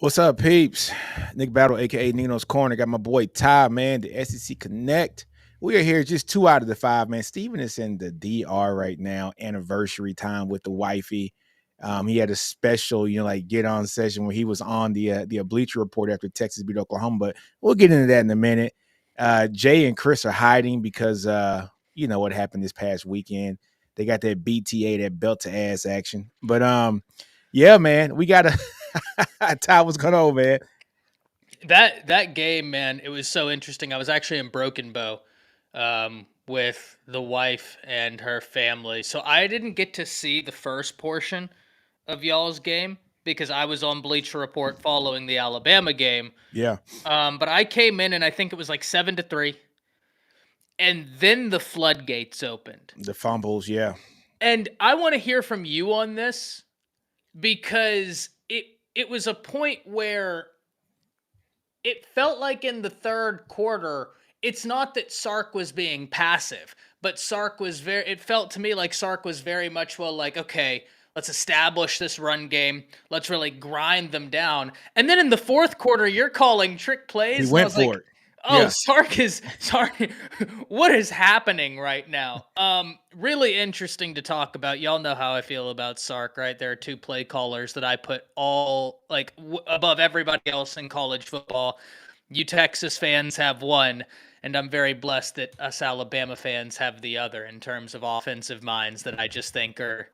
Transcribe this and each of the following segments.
What's up, peeps? Nick Battle, aka Nino's Corner. Got my boy Ty, man, the SEC Connect. We are here just 2 out of the 5, man. Steven is in the DR right now, anniversary time with the wifey. He had a special, like get on session where he was on the Bleacher Report after Texas beat Oklahoma, but we'll get into that in a minute. Jay and Chris are hiding because you know what happened this past weekend. They got that BTA, that belt to ass action. But yeah, man, we gotta Ty, what's going on, man? That game, man, it was so interesting. I was actually in Broken Bow with the wife and her family, so I didn't get to see the first portion of y'all's game because I was on Bleacher Report following the Alabama game. Yeah. But I came in and I think it was like 7-3, and then the floodgates opened. The fumbles, yeah. And I want to hear from you on this because it was a point where it felt like in the third quarter, it's not that Sark was being passive, but it felt to me like Sark was very much, well, like, okay, let's establish this run game. Let's really grind them down. And then in the fourth quarter, you're calling trick He plays. And I went was like, for it. oh, Yeah. Sark, what is happening right now? Really interesting to talk about. Y'all know how I feel about Sark, right? There are two play callers that I put all above everybody else in college football. You Texas fans have one, and I'm very blessed that us Alabama fans have the other in terms of offensive minds that I just think are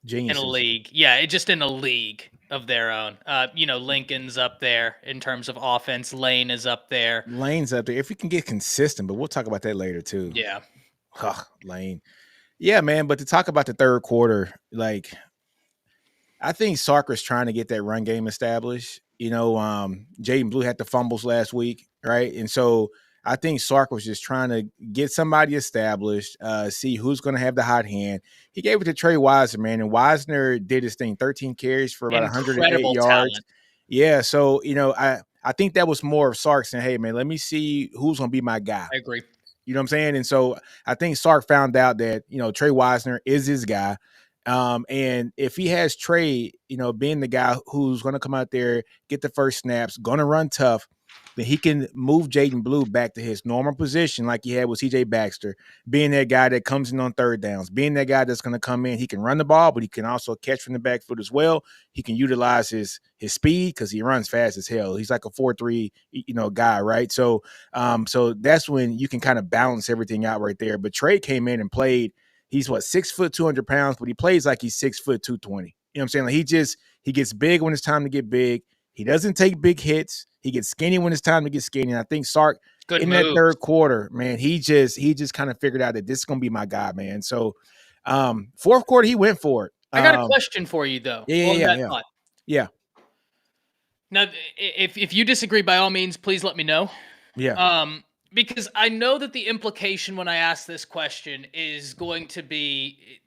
in a Geniuses. league. Yeah, just in a league of their own. Lincoln's up there in terms of offense. Lane is up there. Lane's up there. If we can get consistent, but we'll talk about that later too. Yeah. Lane. Yeah, man. But to talk about the third quarter, like I think Sarker's trying to get that run game established. Jaden Blue had the fumbles last week, right? And so I think Sark was just trying to get somebody established, see who's going to have the hot hand. He gave it to Trey Wisner, man, and Wisner did his thing, 13 carries for about 108 Incredible yards. talent. Yeah, so I think that was more of Sark saying, "Hey, man, let me see who's going to be my guy." I agree. You know what I'm saying? And so I think Sark found out that Trey Wisner is his guy. And if he has Trey, being the guy who's going to come out there, get the first snaps, going to run tough, then he can move Jaden Blue back to his normal position like he had with CJ Baxter, being that guy that comes in on third downs, being that guy that's going to come in. He can run the ball, but he can also catch from the backfoot as well. He can utilize his speed because he runs fast as hell. He's like a 4.3, guy, right? So that's when you can kind of balance everything out right there. But Trey came in and played. He's 6 foot 200 pounds, but he plays like he's 6 foot 220. You know what I'm saying? Like he gets big when it's time to get big. He doesn't take big hits. He gets skinny when it's time to get skinny. And I think Sark Good in move. that third quarter, man, he just kind of figured out that this is gonna be my guy, man. So fourth quarter, he went for it. I got a question for you though. Yeah. Now, if you disagree, by all means, please let me know. Yeah. Because I know that the implication when I ask this question is going to be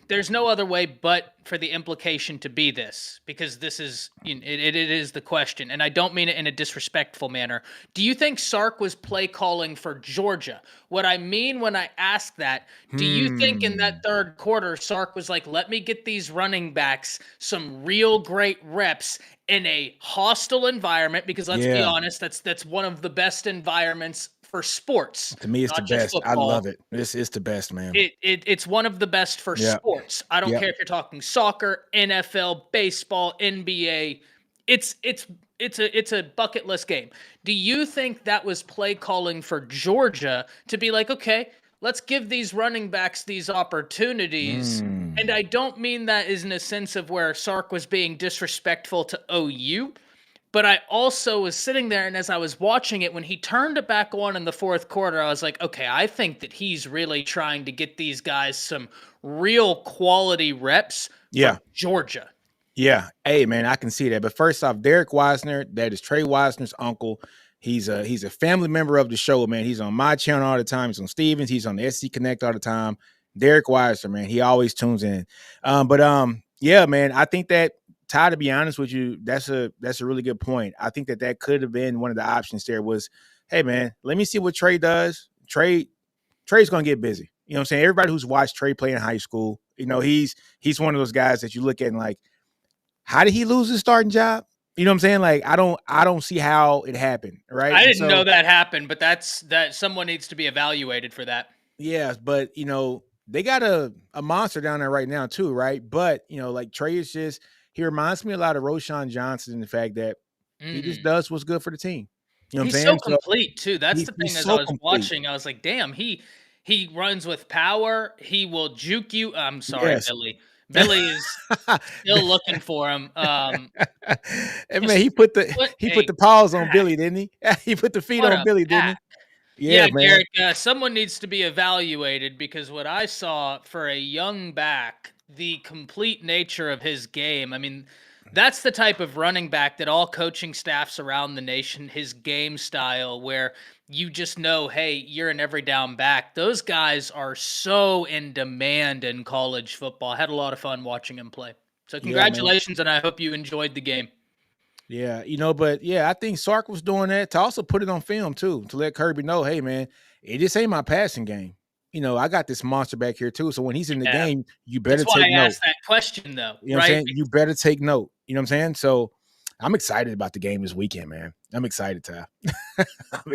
there's no other way but for the implication to be this, because this is it is the question, and I don't mean it in a disrespectful manner. Do you think Sark was play calling for Georgia? What I mean when I ask that, do you think in that third quarter Sark was like, let me get these running backs some real great reps in a hostile environment, because let's be honest, that's one of the best environments for sports. To me, it's the best. Football. I love it. It's the best, man. It's one of the best for sports. I don't care if you're talking soccer, NFL, baseball, NBA. It's a bucket list game. Do you think that was play calling for Georgia to be like, okay, let's give these running backs these opportunities? And I don't mean that as in a sense of where Sark was being disrespectful to OU. But I also was sitting there, and as I was watching it, when he turned it back on in the fourth quarter, I was like, okay, I think that he's really trying to get these guys some real quality reps for Georgia. Yeah. Hey, man, I can see that. But first off, Derek Wisner, that is Trey Wisner's uncle. He's a family member of the show, man. He's on my channel all the time. He's on Steven's. He's on the SC Connect all the time. Derek Wisner, man, he always tunes in. Yeah, man, I think that, Ty, to be honest with you, that's a really good point. I think that could have been one of the options there was, hey, man, let me see what Trey does. Trey's going to get busy. You know what I'm saying? Everybody who's watched Trey play in high school, he's one of those guys that you look at and like, how did he lose his starting job? You know what I'm saying? Like I don't see how it happened, right? I And didn't know so that happened, but that someone needs to be evaluated for that. yeah, but they got a monster down there right now too, right? But like Trey is just he reminds me a lot of Roshan Johnson in the fact that he just Mm. does what's good for the team. You know what I'm He's so saying? So complete too. That's the he's thing. As I so was complete. watching, I was like, "Damn, he runs with power. He will juke you." I'm sorry, Yes. Billy. Billy is still looking for him. And man, Just put he put a the paws on back. Billy, didn't he? He put the feet What on a Billy, didn't back. he? Yeah, Yeah, man. Derek, someone needs to be evaluated because what I saw for a young back, the complete nature of his game. I mean, that's the type of running back that all coaching staffs around the nation, his game style, where you just know, hey, you're an every down back. Those guys are so in demand in college football. I had a lot of fun watching him play. So, Yeah, man. congratulations, and I hope you enjoyed the game. Yeah, but yeah, I think Sark was doing that to also put it on film too, to let Kirby know, hey man, it just ain't my passing game. I got this monster back here too. So when he's in the Yeah. game, you That's better why take I note. asked that question, though, You know what I'm right? saying? You better take note. You know what I'm saying? So I'm excited about the game this weekend, man. I'm excited, Ty. I'm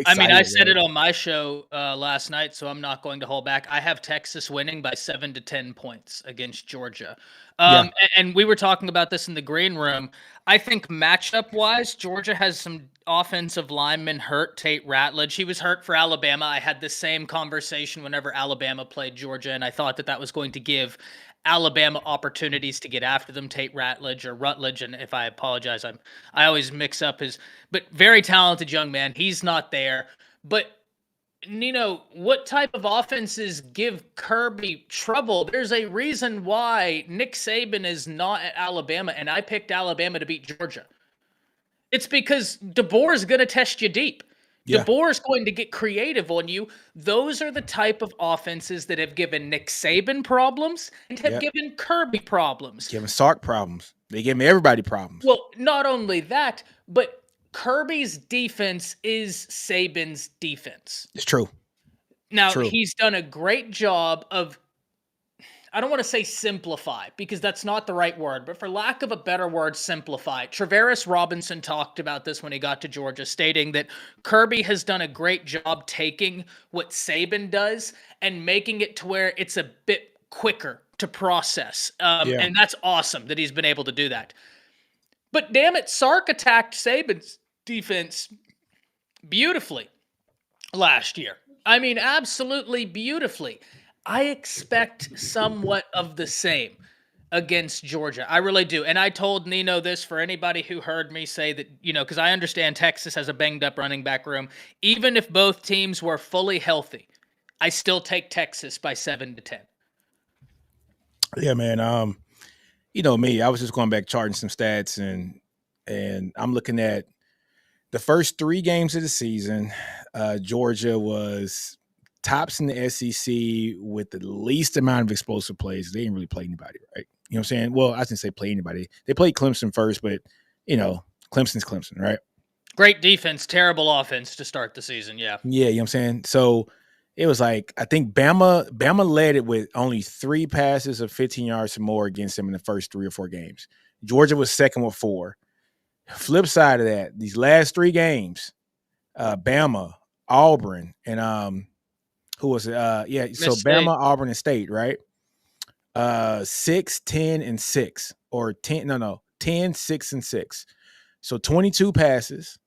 I mean, I excited, said man. it on my show last night, so I'm not going to hold back. I have Texas winning by 7 to 10 points against Georgia. Yeah, And we were talking about this in the green room. I think matchup wise, Georgia has some offensive linemen hurt. Tate Ratledge, he was hurt for Alabama. I had the same conversation whenever Alabama played Georgia, and I thought that was going to give Alabama opportunities to get after them. Tate Ratledge or Rutledge, and if I apologize, I always mix up his, but very talented young man. He's not there. But Nino, what type of offenses give Kirby trouble? There's a reason why Nick Saban is not at Alabama, and I picked Alabama to beat Georgia. It's because DeBoer is going to test you deep. yeah, DeBoer is going to get creative on you. Those are the type of offenses that have given Nick Saban problems and have yeah. given Kirby problems. Giving Sark problems. They giving everybody problems. Well, not only that, but Kirby's defense is Saban's defense. It's true. Now, True. he's done a great job of, I don't want to say simplify because that's not the right word, but for lack of a better word, simplify. Travaris Robinson talked about this when he got to Georgia, stating that Kirby has done a great job taking what Saban does and making it to where it's a bit quicker to process. Yeah. And that's awesome that he's been able to do that. But damn it, Sark attacked Saban's defense beautifully last year. I mean, absolutely beautifully. I expect somewhat of the same against Georgia. I really do. And I told Nino this for anybody who heard me say that, because I understand Texas has a banged up running back room. Even if both teams were fully healthy, I still take Texas by 7 to 10. Yeah, man. Me, I was just going back charting some stats and I'm looking at the first 3 games of the season. Georgia was tops in the SEC with the least amount of explosive plays. They didn't really play anybody, right? You know what I'm saying? Well, I didn't say play anybody. They played Clemson first, but Clemson's Clemson, right? Great defense, terrible offense to start the season. Yeah. Yeah, you know what I'm saying? So it was like I think Bama led it with only 3 passes of 15 yards or more against them in the first 3 or 4 games. Georgia was second with 4. Flip side of that, these last 3 games, Bama, Auburn, and who was it? So Miss State. Bama, Auburn, and State, right? 6, 10, and 6, or 10, no, 10, 6, and 6. So 22 passes,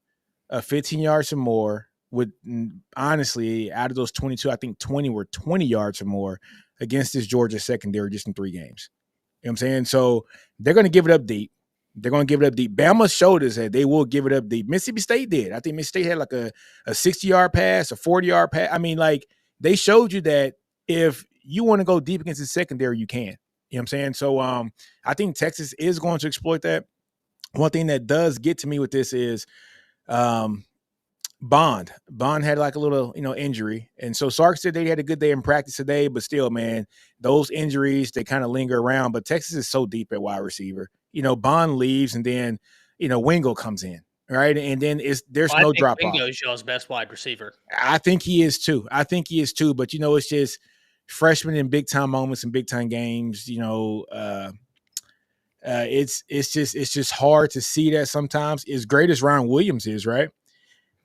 15 yards or more. With honestly, out of those 22, I think 20 were 20 yards or more against this Georgia secondary just in 3 games. You know what I'm saying? So they're going to give it up deep. They're going to give it up deep. Bama showed us that they will give it up deep. Mississippi State did. I think Mississippi State had like a 60-yard pass, a 40-yard pass. I mean, like they showed you that if you want to go deep against the secondary, you can. You know what I'm saying? So I think Texas is going to exploit that. One thing that does get to me with this is Bond had like a little, injury. And so Sark said they had a good day in practice today, but still, man, those injuries, they kind of linger around. But Texas is so deep at wide receiver. Bond leaves and then, Wingo comes in, right? And then there's Well, I no think drop off. Wingo is y'all's best wide receiver. I think he is too. But it's just freshmen in big time moments and big time games, It's just hard to see that sometimes. As great as Ryan Williams is, right?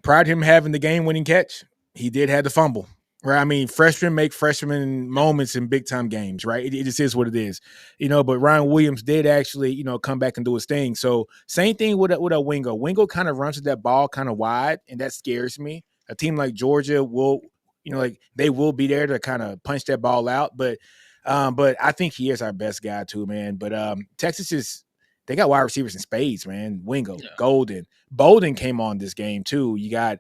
Prior to him having the game winning catch, he did have the fumble. Right. I mean, freshmen make freshman moments in big time games, right? It just is what it is. But Ryan Williams did actually, come back and do his thing. So same thing with a Wingo. Wingo kind of runs with that ball kind of wide, and that scares me. A team like Georgia will, like they will be there to kind of punch that ball out. But I think he is our best guy too, man. But Texas is they got wide receivers in spades, man. Wingo, Yeah. Golden, Bolden came on this game too. You got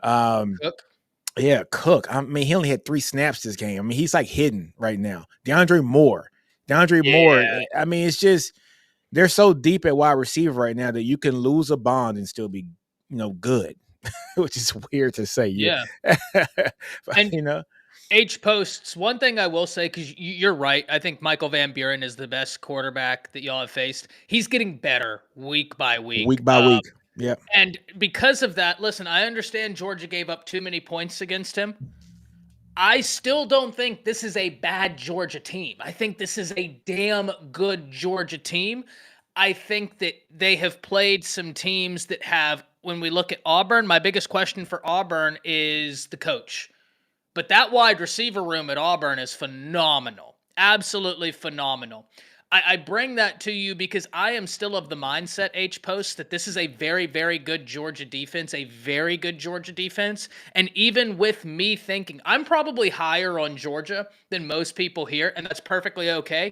Cook. yeah, Cook. I mean, he only had 3 snaps this game. I mean, he's like hidden right now. DeAndre Moore. Yeah. I mean, it's just they're so deep at wide receiver right now that you can lose a Bond and still be, good, which is weird to say. Yeah. But, And H posts. One thing I will say, because you're right, I think Michael Van Buren is the best quarterback that y'all have faced. He's getting better week by week. week by week. Yeah. And because of that, listen, I understand Georgia gave up too many points against him. I still don't think this is a bad Georgia team. I think this is a damn good Georgia team. I think that they have played some teams that have, when we look at Auburn, my biggest question for Auburn is the coach. But that wide receiver room at Auburn is phenomenal. Absolutely phenomenal. I bring that to you because I am still of the mindset, H Post, that this is a very, very good Georgia defense, a very good Georgia defense. And even with me thinking, I'm probably higher on Georgia than most people here, and that's perfectly okay.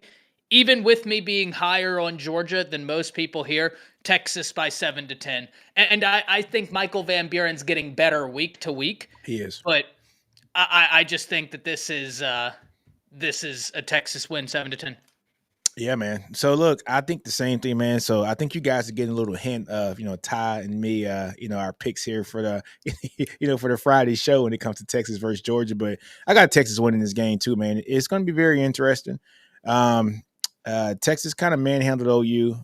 Even with me being higher on Georgia than most people here, Texas by 7 to 10. And I think Michael Van Buren's getting better week to week. He is. But I just think that this is a Texas win 7 to 10. Yeah, man. So look, I think the same thing, man. So I think you guys are getting a little hint of, Ty and me, our picks here for the, for the Friday show when it comes to Texas versus Georgia. But I got Texas winning this game too, man. It's going to be very interesting. Texas kind of manhandled OU.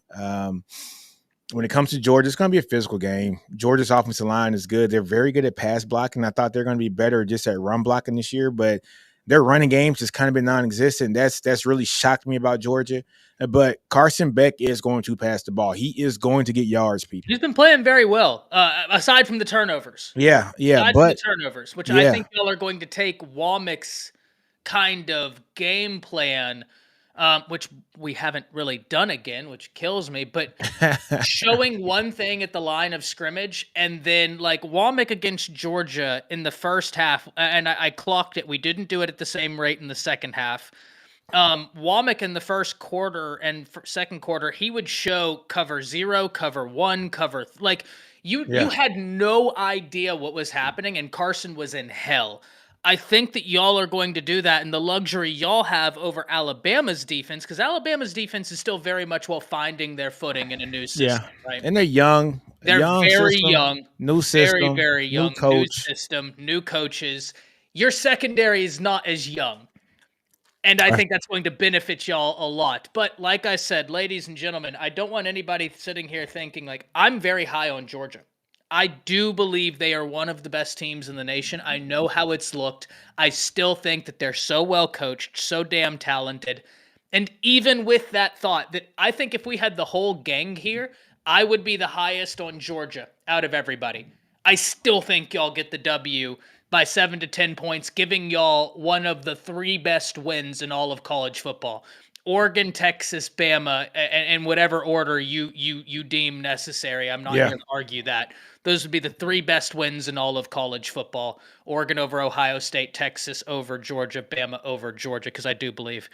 When it comes to Georgia, it's going to be a physical game. Georgia's offensive line is good. They're very good at pass blocking. I thought they're going to be better just at run blocking this year, but their running game's just kind of been non-existent. That's really shocked me about Georgia. But Carson Beck is going to pass the ball. He is going to get yards, people. He's been playing very well, aside from the turnovers. Yeah, aside from the turnovers, which I think y'all are going to take Womack's kind of game plan, which we haven't really done again, which kills me, but showing one thing at the line of scrimmage and then like Womack against Georgia in the first half, and I clocked it. We didn't do it at the same rate in the second half. Womack in the first quarter and second quarter, he would show cover 0, cover 1, you had no idea what was happening, and Carson was in hell. I think that y'all are going to do that, and the luxury y'all have over Alabama's defense, because Alabama's defense is still very much finding their footing in a new system, right? And they're young. They're very system, young. New system. Very, very young. New coach. New system, new coaches. Your secondary is not as young. And I think that's going to benefit y'all a lot. But like I said, ladies and gentlemen, I don't want anybody sitting here thinking like I'm very high on Georgia. I do believe they are one of the best teams in the nation. I know how it's looked. I still think that they're so well coached, so damn talented. And even with that thought, that I think if we had the whole gang here, I would be the highest on Georgia out of everybody. I still think y'all get the W by 7 to 10 points, giving y'all one of the 3 best wins in all of college football. Oregon, Texas, Bama, and whatever order you deem necessary. I'm not here to argue that. Those would be the 3 best wins in all of college football. Oregon over Ohio State, Texas over Georgia, Bama over Georgia, because I do believe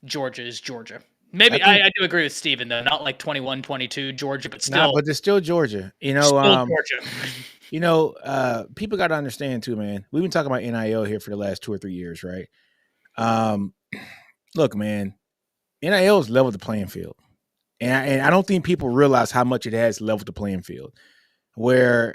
Georgia is Georgia. Maybe I do agree with Steven, though. Not like 21-22 Georgia, but still. But it's still Georgia. Still Georgia. People got to understand too, man. We've been talking about NIL here for the last 2 or 3 years, right? Look, man, NIL has leveled the playing field. And I don't think people realize how much it has leveled the playing field. Where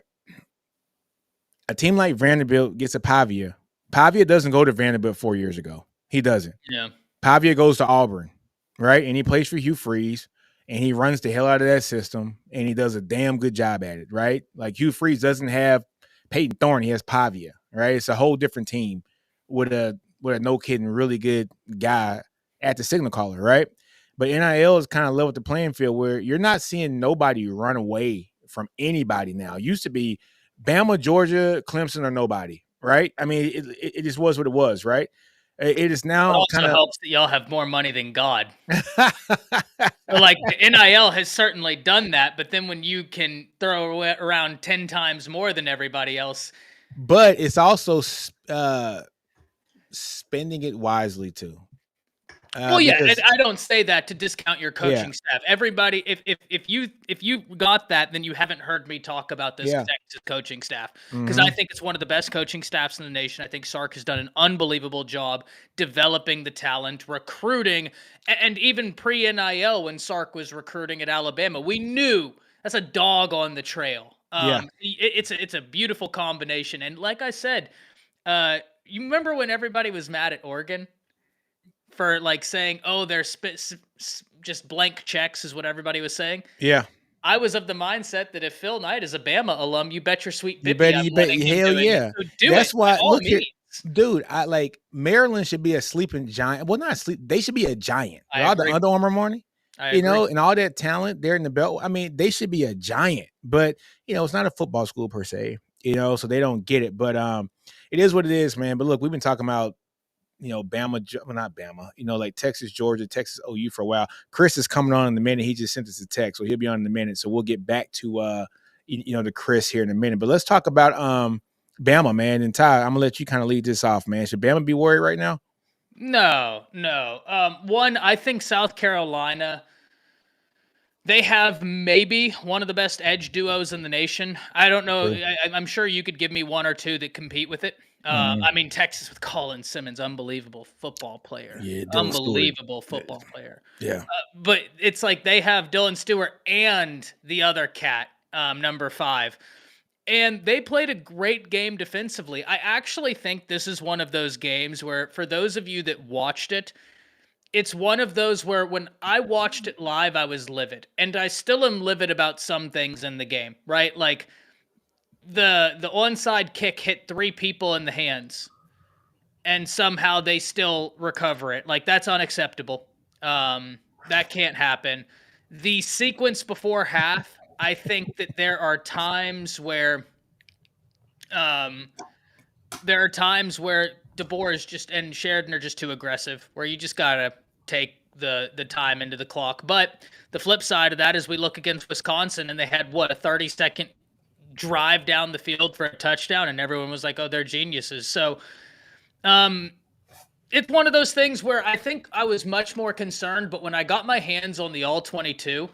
a team like Vanderbilt gets a Pavia. Pavia doesn't go to Vanderbilt 4 years ago. He doesn't. Yeah. Pavia goes to Auburn, right? And he plays for Hugh Freeze, and he runs the hell out of that system, and he does a damn good job at it, right? Like Hugh Freeze doesn't have Peyton Thorne, he has Pavia, right? It's a whole different team with a no kidding really good guy at the signal caller, right? But NIL is kind of level the playing field where you're not seeing nobody run away from anybody now. It used to be Bama, Georgia, Clemson, or nobody, right? I mean, it just was what it was, right? It is It now kind also of helps that y'all have more money than God. Like, the NIL has certainly done that, but then when you can throw around 10 times more than everybody else. But it's also spending it wisely too. Well, yeah, and Because I don't say that to discount your yeah, coaching staff. Everybody, if you got that, then you haven't heard me talk about this yeah, Texas coaching staff, because I hmm think it's one of the best coaching staffs in the nation. I think Sark has done an unbelievable job developing the talent, recruiting, and even pre NIL when Sark was recruiting at Alabama, we knew that's a dog on the trail. yeah, It's a beautiful combination, and like I said, you remember when everybody was mad at Oregon for like saying, "Oh, they're just blank checks," is what everybody was saying. yeah. I was of the mindset that if Phil Knight is a Bama alum, you bet your sweet You bippy bet, I'm you bet, letting him hell doing it. yeah. So do it That's by why. all Look here, means. dude. I like Maryland should be a sleeping giant. Well, not sleep. They should be a giant I with all the agree. Under Armour money, I agree. and all that talent there in the belt. I mean, they should be a giant. But it's not a football school per se. So they don't get it. But it is what it is, man. But look, we've been talking about Bama, well, not Bama, like Texas, Georgia, Texas, OU for a while. Chris is coming on in a minute. He just sent us a text, so he'll be on in a minute. So we'll get back to to Chris here in a minute. But let's talk about Bama, man. And Ty, I'm gonna let you kind of lead this off, man. Should Bama be worried right now? No, no. One, I think South Carolina, they have maybe one of the best edge duos in the nation. I don't know. True. I'm sure you could give me one or two that compete with it. Mm-hmm. I mean, Texas with Colin Simmons, unbelievable football player. Yeah, Dylan Stewart. Unbelievable football player. Yeah. But it's like they have Dylan Stewart and the other cat, number 5. And they played a great game defensively. I actually think this is one of those games where, for those of you that watched it, it's one of those where when I watched it live, I was livid. And I still am livid about some things in the game, right? Like the onside kick hit 3 people in the hands and somehow they still recover it. Like, that's unacceptable. That can't happen. The sequence before half, I think that there are times where DeBoer is just and Sheridan are just too aggressive, where you just gotta take the time into the clock. But the flip side of that is we look against Wisconsin and they had a 30-second drive down the field for a touchdown, and everyone was like, "Oh, they're geniuses." So, it's one of those things where I think I was much more concerned, but when I got my hands on the All-22,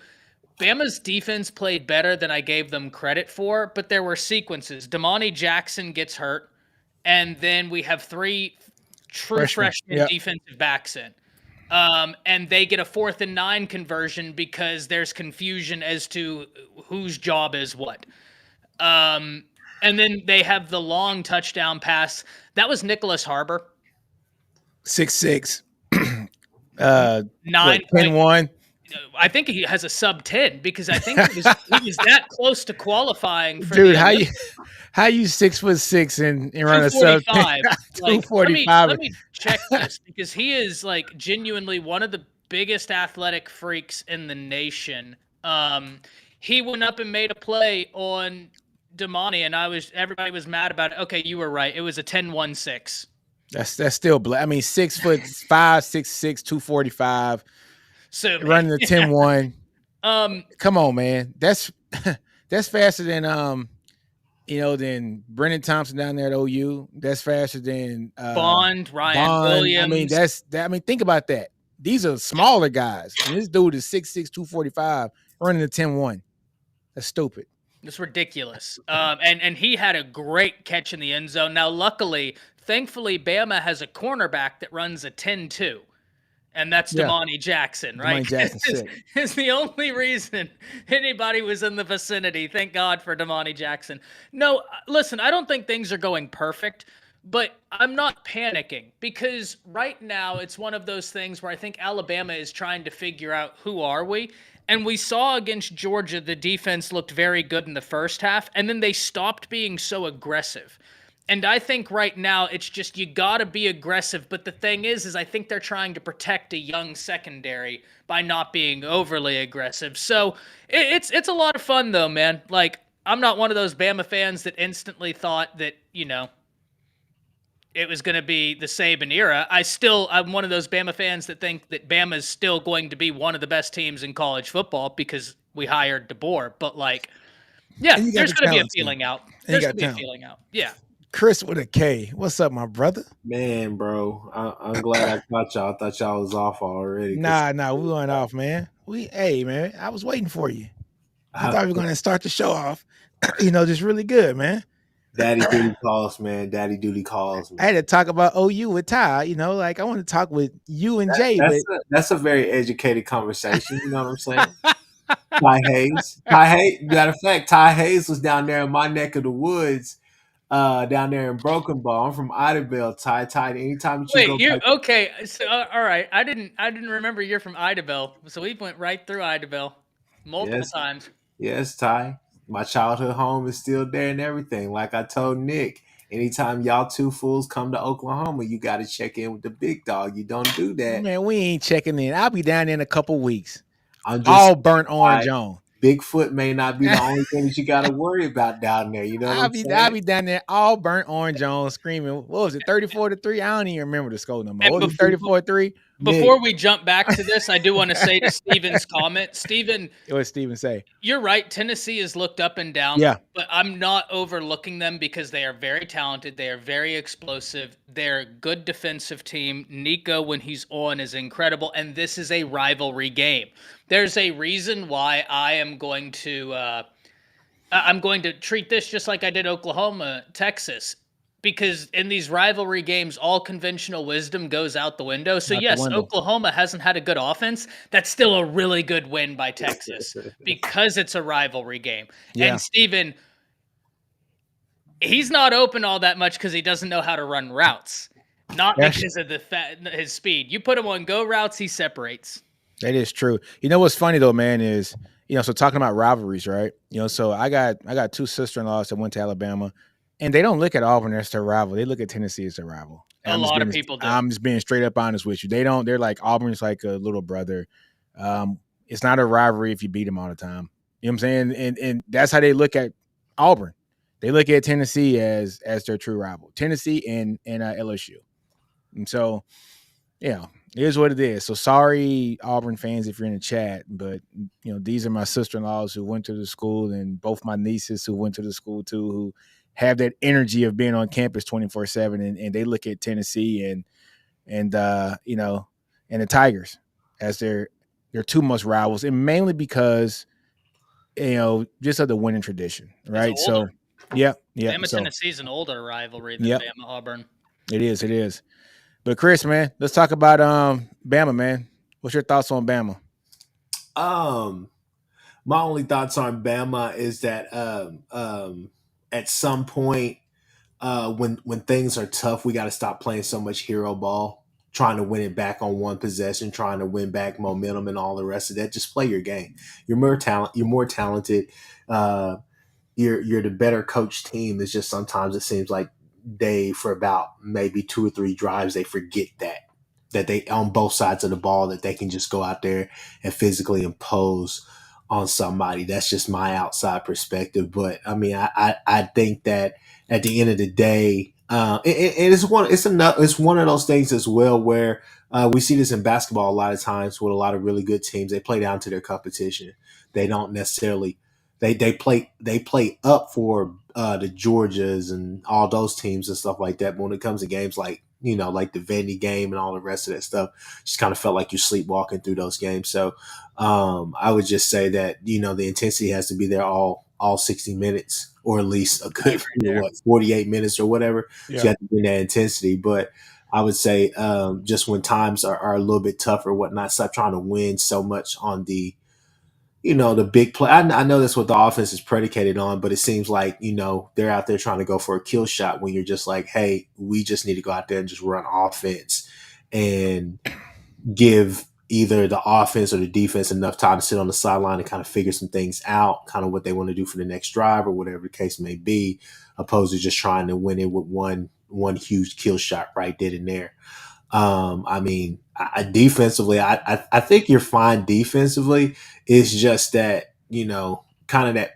Bama's defense played better than I gave them credit for, but there were sequences. Damani Jackson gets hurt, and then we have 3 true freshman Yep. defensive backs in. And they get a 4th and 9 conversion because there's confusion as to whose job is what. And then they have the long touchdown pass. That was Nicholas Harbor. 6'6". 9 10-1. I think he has a sub 10 because I think he was that close to qualifying for Dude, the how you 6'6" and run a sub 245. Like, 245? let me check this because he is like genuinely one of the biggest athletic freaks in the nation. He went up and made a play on Damani, and everybody was mad about it. Okay, you were right. It was a 10-1-6. That's still I mean, 6'5", 6'6", 245. So Running the 10-1. Come on, man. That's faster than than Brennan Thompson down there at OU. That's faster than Bond, Ryan Williams. I mean, I mean, think about that. These are smaller guys. And this dude is 6'6", 245, running the 10-1. That's stupid. It's ridiculous. And he had a great catch in the end zone. Now, thankfully, Bama has a cornerback that runs a 10-2. And that's Damani Jackson, right? Damani Jackson is the only reason anybody was in the vicinity. Thank God for Damani Jackson. No, listen, I don't think things are going perfect, but I'm not panicking because right now it's one of those things where I think Alabama is trying to figure out who are we. And we saw against Georgia, the defense looked very good in the first half, and then they stopped being so aggressive. And I think right now it's just you got to be aggressive. But the thing is I think they're trying to protect a young secondary by not being overly aggressive. So it's a lot of fun though, man. Like I'm not one of those Bama fans that instantly thought that it was going to be the Saban era. I'm one of those Bama fans that think that Bama is still going to be one of the best teams in college football because we hired DeBoer. But like, yeah, And you got there's the going to be a talent too. feeling out. And you There's got going to be a talent. feeling out. Yeah. Chris with a K. What's up, my brother? Man, bro, I'm glad I caught y'all. I thought y'all was off already. Nah, we went off, man. Hey, man, I was waiting for you. I thought we were gonna start the show off, just really good, man. Daddy duty calls, man. Daddy duty calls, I man. had to talk about OU with Ty. Like I want to talk with you and Jay, but That's a very educated conversation. You know what I'm saying? Ty Hayes. Ty Hayes. Matter of fact, Ty Hayes was down there in my neck of the woods, down there in Broken Bow. I'm from Idabel. Ty. Anytime that you Wait, go you back, okay? So, all right. I didn't remember you're from Idabel, so we went right through Idabel multiple yes, times. yes, Ty. My childhood home is still there and everything. Like I told Nick, anytime y'all two fools come to Oklahoma, you got to check in with the big dog. You don't do that. man, we ain't checking in. I'll be down there in a couple weeks. I'm just All burnt why orange on. Bigfoot may not be the only thing that you got to worry about down there. You know what I'll I'm be saying? I'll be down there all burnt orange on, screaming. What was it, 34-3? I don't even remember the score number. And What was it, 34-3? Nick, before we jump back to this, I do want to say to Steven's comment, Steven, What did Steven say? you're right. Tennessee is looked up and down, Yeah. but I'm not overlooking them because they are very talented. They are very explosive. They're a good defensive team. Nico, when he's on, is incredible. And this is a rivalry game. There's a reason why I'm going to treat this just like I did Oklahoma, Texas. Because in these rivalry games, all conventional wisdom goes out the window. So, Out the yes, window. Oklahoma hasn't had a good offense. That's still a really good win by Texas because it's a rivalry game. Yeah. And Steven, he's not open all that much because he doesn't know how to run routes, not because of his speed. You put him on go routes, he separates. That is true. You know what's funny though, man, is so talking about rivalries, right? So I got two sister-in-laws that went to Alabama, and they don't look at Auburn as their rival. They look at Tennessee as their rival. A lot of people do. I'm just being straight up honest with you. They don't. They're like Auburn's like a little brother. It's not a rivalry if you beat them all the time. You know what I'm saying? And that's how they look at Auburn. They look at Tennessee as their true rival. Tennessee and LSU. And so, it is what it is. So sorry, Auburn fans, if you're in the chat, but these are my sister-in-laws who went to the school, and both my nieces who went to the school too, who have that energy of being on campus 24/7, and they look at Tennessee and the Tigers as their two most rivals, and mainly because just of the winning tradition, right? So yeah. Bama So Tennessee's an older rivalry than Yep. Bama Auburn. It is. But Chris, man, let's talk about Bama, man. What's your thoughts on Bama? My only thoughts on Bama is that at some point, when things are tough, we got to stop playing so much hero ball, trying to win it back on one possession, trying to win back momentum and all the rest of that. Just play your game. You're more talented. You're the better coach team. It's just sometimes it seems like for about maybe 2 or 3 drives, they forget that they on both sides of the ball, that they can just go out there and physically impose on somebody. That's just my outside perspective. But I mean, I think that at the end of the day, it's one of those things as well where we see this in basketball a lot of times with a lot of really good teams. They play down to their competition. They don't necessarily they play up for the Georgias and all those teams and stuff like that. But when it comes to games like like the Vandy game and all the rest of that stuff, just kind of felt like you're sleepwalking through those games. So I would just say that the intensity has to be there all 60 minutes, or at least a good 48 minutes or whatever. Yeah. So you have to bring that intensity. But I would say just when times are a little bit tougher, whatnot, stop trying to win so much on the the big play. I know that's what the offense is predicated on, but it seems like, they're out there trying to go for a kill shot when you're just like, hey, we just need to go out there and just run offense and give either the offense or the defense enough time to sit on the sideline and kind of figure some things out, kind of what they want to do for the next drive or whatever the case may be, opposed to just trying to win it with one huge kill shot right then and there. Defensively, I think you're fine defensively. It's just that, kind of that.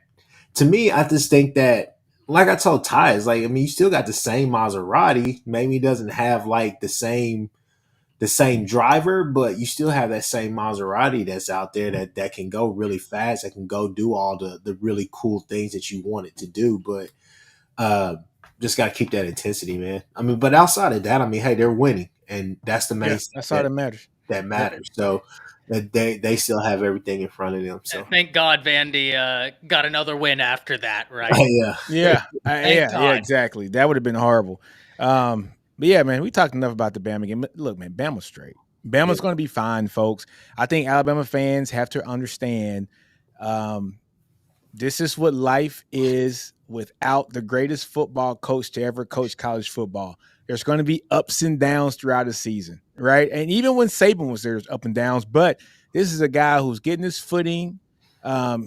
To me, I just think that, like I told Ty, is like, you still got the same Maserati. Maybe he doesn't have like the same driver, but you still have that same Maserati that's out there that can go really fast, that can go do all the really cool things that you want it to do. But just got to keep that intensity, man. But outside of that, hey, they're winning, and that's the main That's all that matters. that matters. So they still have everything in front of them. So thank God Vandy got another win after that, right? Yeah, exactly. That would have been horrible. But yeah, man, we talked enough about the Bama game. Look, man, Bama's straight. Bama's going to be fine, folks. I think Alabama fans have to understand this is what life is without the greatest football coach to ever coach college football. There's going to be ups and downs throughout the season, right? And even when Saban was there, there's up and downs. But this is a guy who's getting his footing.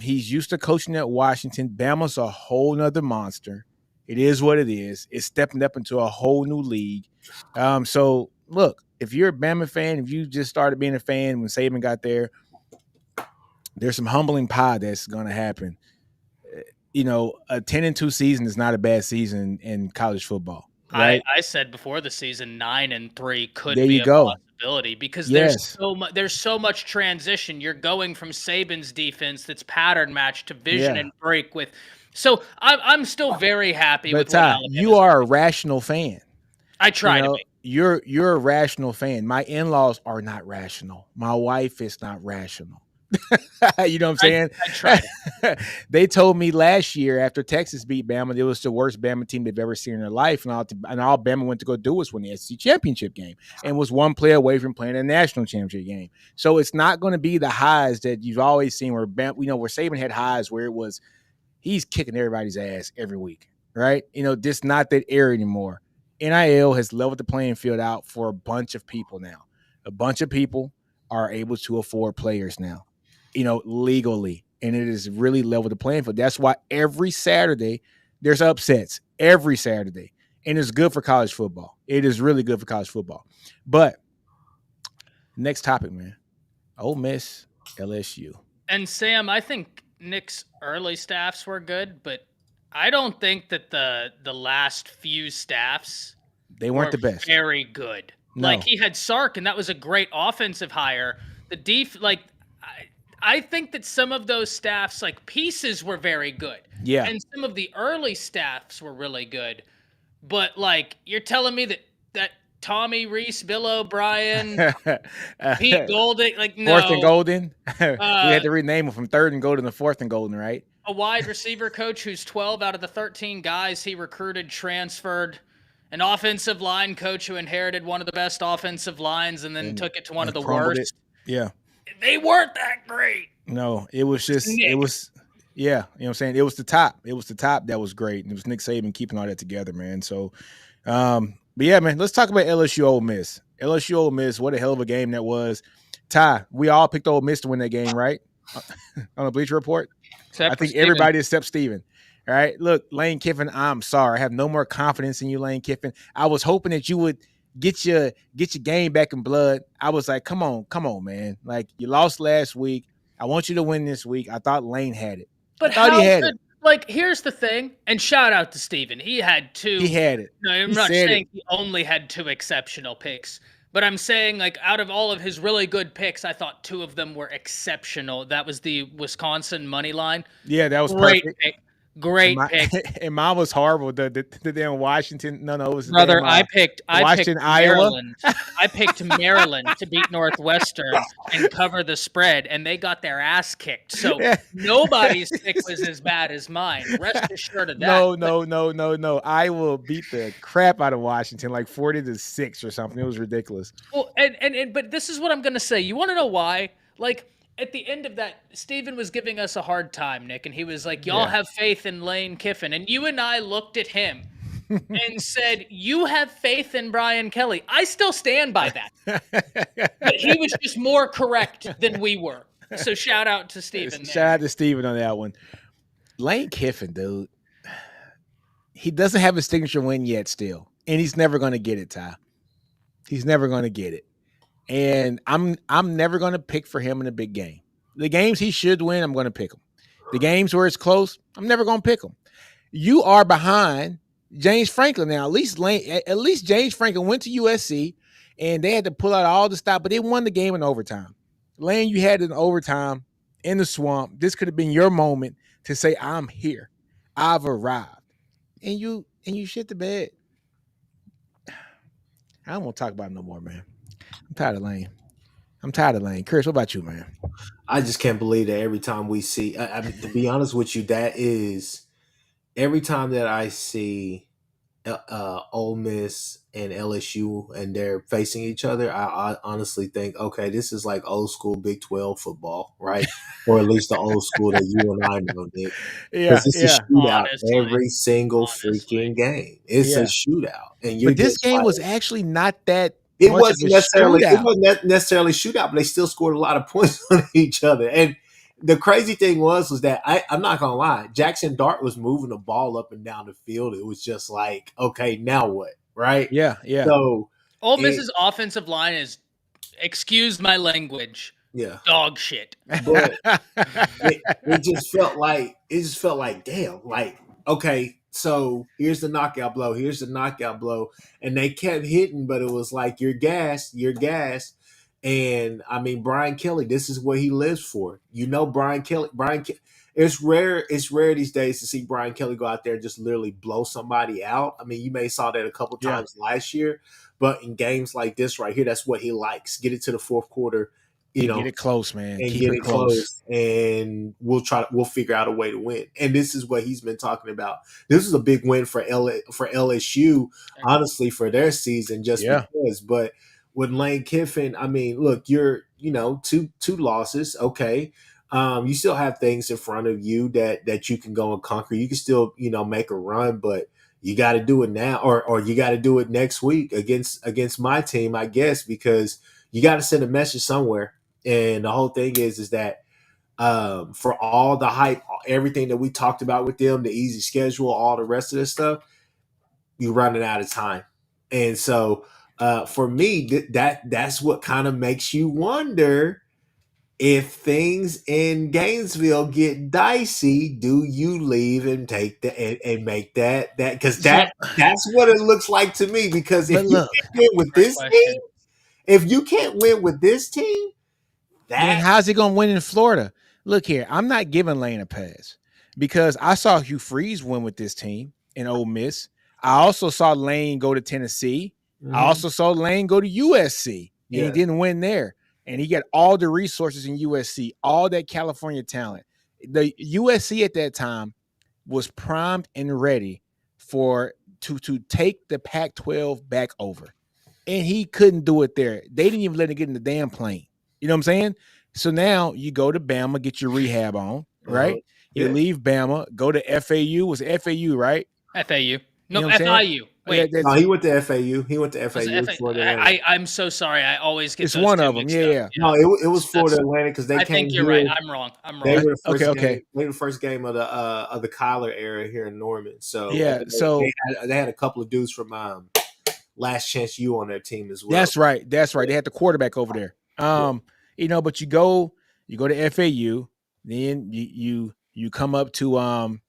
He's used to coaching at Washington. Bama's a whole nother monster. It is what it is. It's stepping up into a whole new league. So, look, if you're a Bama fan, if you just started being a fan when Saban got there, there's some humbling pie that's going to happen. A 10-2 season is not a bad season in college football, right? I said before the season 9-3 could there be you go. Possibility because there's so much transition. You're going from Saban's defense that's pattern match to vision and break with. So I'm still very happy with what Alabama's you are a rational fan. I try to be. You're a rational fan. My in-laws are not rational. My wife is not rational. You know what I'm saying? I tried. They told me last year after Texas beat Bama, it was the worst Bama team they've ever seen in their life. And all Bama went to go do was win the SEC championship game and was one play away from playing a national championship game. So it's not going to be the highs that you've always seen where where Saban had highs where it was he's kicking everybody's ass every week, right? Just not that era anymore. NIL has leveled the playing field out for a bunch of people now. A bunch of people are able to afford players now, legally. And it is really leveled the playing field. That's why every Saturday there's upsets every Saturday. And it's good for college football. It is really good for college football. But next topic, man. Ole Miss, LSU. And Sam, I think Nick's early staffs were good, but I don't think that the last few staffs they weren't the best. Very good. No. Like he had Sark, and that was a great offensive hire. The I think that some of those staffs, like pieces, were very good. Yeah. And some of the early staffs were really good. But you're telling me that Tommy Reese, Bill O'Brien, Pete Golding, no. 4th and Golden. We had to rename him from 3rd and Golden to 4th and Golden, right? A wide receiver coach who's 12 out of the 13 guys he recruited transferred. An offensive line coach who inherited one of the best offensive lines and then took it to one of the worst. Yeah. They weren't that great. No, it was just Nick. It was you know what I'm saying? It was the top. It was the top that was great. And it was Nick Saban keeping all that together, man. So but yeah, man, let's talk about LSU Ole Miss. LSU Ole Miss, what a hell of a game that was. Ty, we all picked Ole Miss to win that game, right? On the Bleacher Report? I think everybody except Steven. All right. Look, Lane Kiffin, I'm sorry. I have no more confidence in you, Lane Kiffin. I was hoping that you would get your game back in blood. I was like, come on, man. Like, you lost last week. I want you to win this week. I thought Lane had it. But how he had it. Here's the thing, and shout out to Steven. He had two. He had it. No, I'm not saying he only had 2 exceptional picks. But I'm saying, out of all of his really good picks, I thought 2 of them were exceptional. That was the Wisconsin money line. Yeah, that was great perfect. Pick. Great pick. And mine was horrible. The damn Washington. No, it was brother. I picked Iowa. Maryland. I picked Maryland to beat Northwestern and cover the spread, and they got their ass kicked. So nobody's pick was as bad as mine. Rest assured of that. No. Iowa beat the crap out of Washington, 40-6 or something. It was ridiculous. Well, but this is what I'm gonna say. You want to know why? At the end of that, Steven was giving us a hard time, Nick, and he was like, y'all have faith in Lane Kiffin. And you and I looked at him, and said, "You have faith in Brian Kelly." I still stand by that. But he was just more correct than we were. So shout out to Steven there. Shout out to Steven on that one. Lane Kiffin, dude. He doesn't have a signature win yet still. And he's never going to get it, Ty. He's never going to get it. And I'm never going to pick for him in a big game. The games he should win, I'm going to pick him. The games where it's close, I'm never going to pick him. You are behind James Franklin now. At least James Franklin went to USC and they had to pull out all the stuff, but they won the game in overtime. Lane, you had it in overtime in the swamp. This could have been your moment to say, "I'm here. I've arrived." And you shit the bed. I don't want to talk about it no more, man. I'm tired of Lane. Chris, what about you, man? I just can't believe that every time we see. I mean, to be honest with you, that is every time that I see Ole Miss and LSU and they're facing each other, I honestly think, okay, this is like old school Big 12 football, right? Or at least the old school that you and I know, Nick. Because it's a shootout every single freaking game. It's a shootout, and you're but this just game like, was actually not that. It wasn't necessarily shootout, but they still scored a lot of points on each other. And the crazy thing was that I'm not gonna lie, Jackson Dart was moving the ball up and down the field. It was just like, okay, now what, right? Yeah. So Ole Miss's offensive line is, excuse my language, dog shit. But it just felt like damn, like, okay, so here's the knockout blow, and they kept hitting, but it was like, you're gassed. And I mean, Brian Kelly, this is what he lives for. Brian Kelly. It's rare these days to see Brian Kelly go out there and just literally blow somebody out. I mean, you may saw that a couple times last year, but in games like this right here, that's what he likes. Get it to the fourth quarter, get it close, man. And get it close, and we'll figure out a way to win. And this is what he's been talking about. This is a big win for LSU, honestly, for their season, just because. But with Lane Kiffin, I mean, look, you're two losses, okay. You still have things in front of you that you can go and conquer. You can still make a run, but you got to do it now, or you got to do it next week against my team, I guess, because you got to send a message somewhere. And the whole thing is that for all the hype, everything that we talked about with them, the easy schedule, all the rest of this stuff, you're running out of time. And so for me, that's what kind of makes you wonder, if things in Gainesville get dicey, do you leave and take and make that because that's what it looks like to me. Because if you can't win with this team, then how's he going to win in Florida? Look here, I'm not giving Lane a pass because I saw Hugh Freeze win with this team in Ole Miss. I also saw Lane go to Tennessee. Mm-hmm. I also saw Lane go to USC, and he didn't win there. And he got all the resources in USC, all that California talent. The USC at that time was primed and ready to take the Pac-12 back over. And he couldn't do it there. They didn't even let him get in the damn plane. You know what I'm saying? So now you go to Bama, get your rehab on, right? You leave Bama, go to FAU. Was it FAU, right? FAU. No, FIU. Wait. No, he went to FAU. I'm so sorry. I always get it's those one of them. Yeah. No, it was Florida Atlantic because they came. I think you're right. I'm wrong. They were the first game. They were the first game of the Kyler era here in Norman. So they had a couple of dudes from Last Chance U on their team as well. That's right. They had the quarterback over there. But you go to FAU, then you come up to an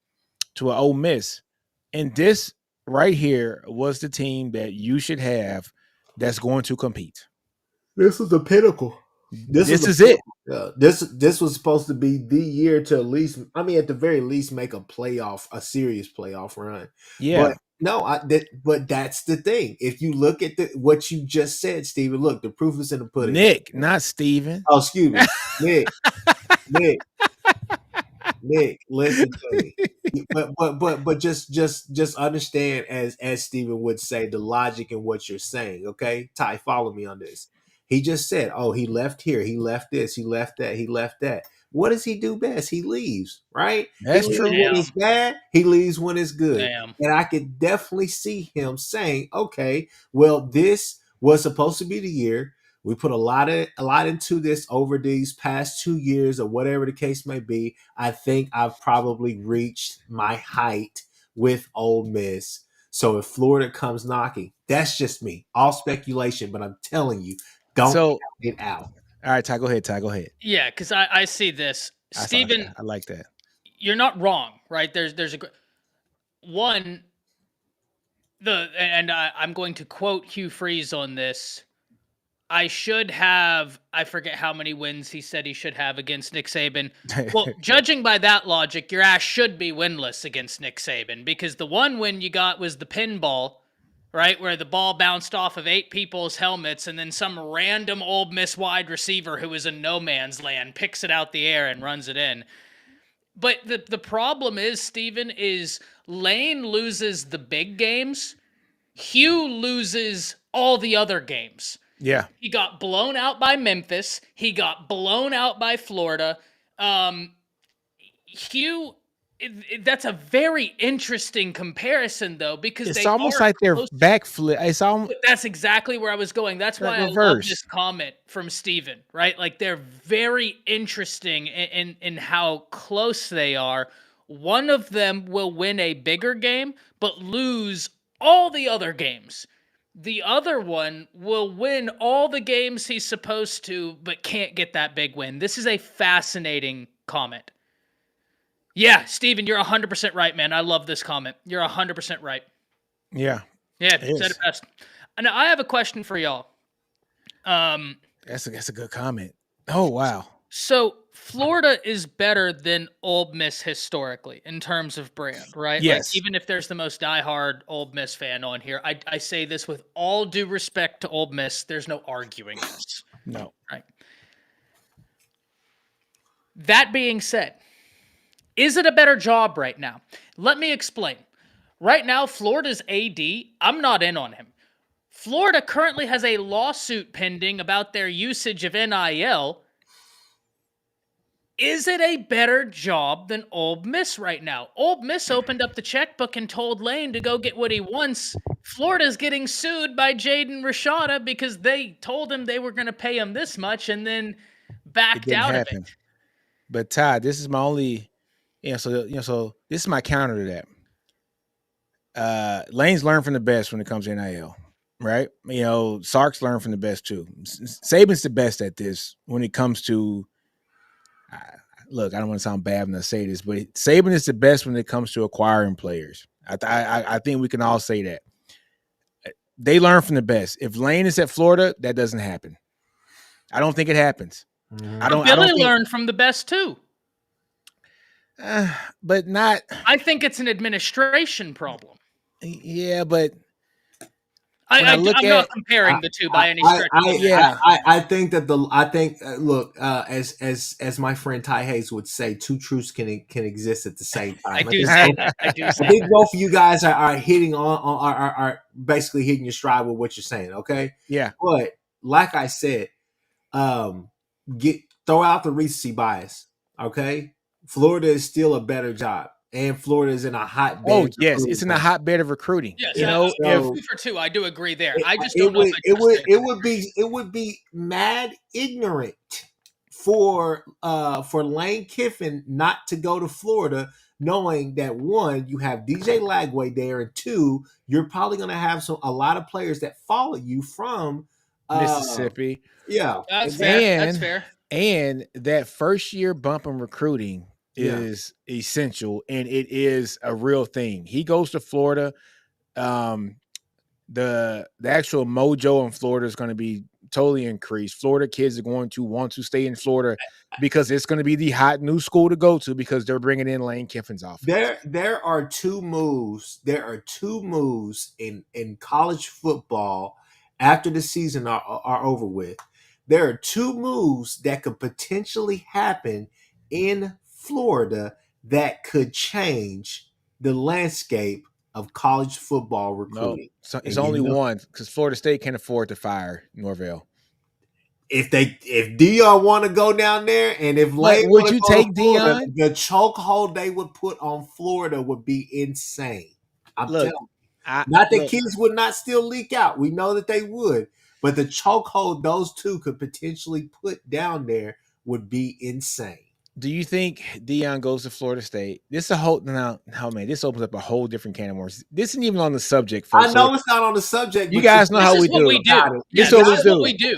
Ole Miss, and this right here was the team that you should have that's going to compete. This is the pinnacle. This is it. This was supposed to be the year to at the very least, make a serious playoff run. Yeah. But no, but that's the thing. If you look at what you just said, Steven, look, the proof is in the pudding. Nick, not Steven. Oh, excuse me. Nick, listen to me. But just understand, as Steven would say, the logic in what you're saying. Okay, Ty, follow me on this. He just said, "Oh, he left here, he left this, he left that, he left that." what does he do best? He leaves, right? He That's leaves true. when it's Damn. bad. He leaves when it's good. Damn. And I could definitely see him saying, "Okay, well, this was supposed to be the year. We put a lot into this over these past 2 years, or whatever the case may be. I think I've probably reached my height with Ole Miss. So if Florida comes knocking, that's just me. All speculation, but I'm telling you, don't So, count it out." all right, Ty, go ahead. Ty, go ahead. Yeah, because I see this. Steven, I like that. you're not wrong, right? There's one I'm going to quote Hugh Freeze on this. I forget how many wins he said he should have against Nick Saban. Well, judging by that logic, your ass should be winless against Nick Saban, because the one win you got was the pinball, right? Where the ball bounced off of 8 people's helmets, and then some random Ole Miss wide receiver who is in no man's land picks it out the air and runs it in. But the problem is, Steven, is Lane loses the big games. Hugh loses all the other games. Yeah. He got blown out by Memphis. He got blown out by Florida. Hugh, that's a very interesting comparison, though, because It's they almost are like they're close. backflip. It's almost That's exactly where I was going. That's why I love reverse. this comment from Steven, right? Like, they're very interesting in how close they are. One of them will win a bigger game, but lose all the other games. The other one will win all the games he's supposed to, but can't get that big win. This is a fascinating comment. Yeah, Steven, you're 100% right, man. I love this comment. You're 100% right. Yeah. Yeah, said it best. Now, I have a question for y'all. That's a good comment. Oh, wow. So Florida is better than Ole Miss historically in terms of brand, right? Yes. Like, even if there's the most diehard Ole Miss fan on here, I say this with all due respect to Ole Miss. There's no arguing this. No. Right. That being said, is it a better job right now? Let me explain. Right now, Florida's AD, I'm not in on him. Florida currently has a lawsuit pending about their usage of NIL. Is it a better job than Ole Miss right now? Ole Miss opened up the checkbook and told Lane to go get what he wants. Florida's getting sued by Jaden Rashada because they told him they were going to pay him this much and then backed out of it. But Ty, this is my only, so this is my counter to that. Lane's learned from the best when it comes to NIL, right? Sark's learned from the best too. Saban's the best at this when it comes to. Look, I don't want to sound bad when I say this, but Saban is the best when it comes to acquiring players. I think we can all say that. They learn from the best. If Lane is at Florida, that doesn't happen. I don't think it happens. Billy learned from the best too. But not. I think it's an administration problem. Yeah, but I'm not comparing the two by any stretch. I think that look, as my friend Ty Hayes would say, two truths can exist at the same time. I do say that. I think both of you guys are hitting are basically hitting your stride with what you're saying. Okay. Yeah. But like I said, throw out the recency bias. Okay. Florida is still a better job. And Florida is in a hotbed. Oh yes, it's in a hotbed of recruiting. Yes, so 2 for 2, I do agree there. I just don't know. It would be mad ignorant for Lane Kiffin not to go to Florida, knowing that one, you have DJ Lagway there, and two, you're probably going to have a lot of players that follow you from Mississippi. Yeah, that's fair. That's fair. And that first year bump in recruiting is essential, and it is a real thing. He goes to Florida. The actual mojo in Florida is going to be totally increased. Florida kids are going to want to stay in Florida because it's going to be the hot new school to go to because they're bringing in Lane Kiffin's offense. There are two moves. There are two moves in college football after the season are over with. There are two moves that could potentially happen in Florida that could change the landscape of college football recruiting. No, so it's only one because Florida State can't afford to fire Norvell. if Deion want to go down there, and if But Lane would want to you go to take Florida, Deion? the chokehold they would put on Florida would be insane. I'm Look, telling you. Not that kids would not still leak out. We know that they would, but the chokehold those two could potentially put down there would be insane. Do you think Deion goes to Florida State? This is a whole man. This opens up a whole different can of worms. This isn't even on the subject, folks. I know it's not on the subject, you but guys know this how is we what do we it. do. Yeah, This this is is what we do.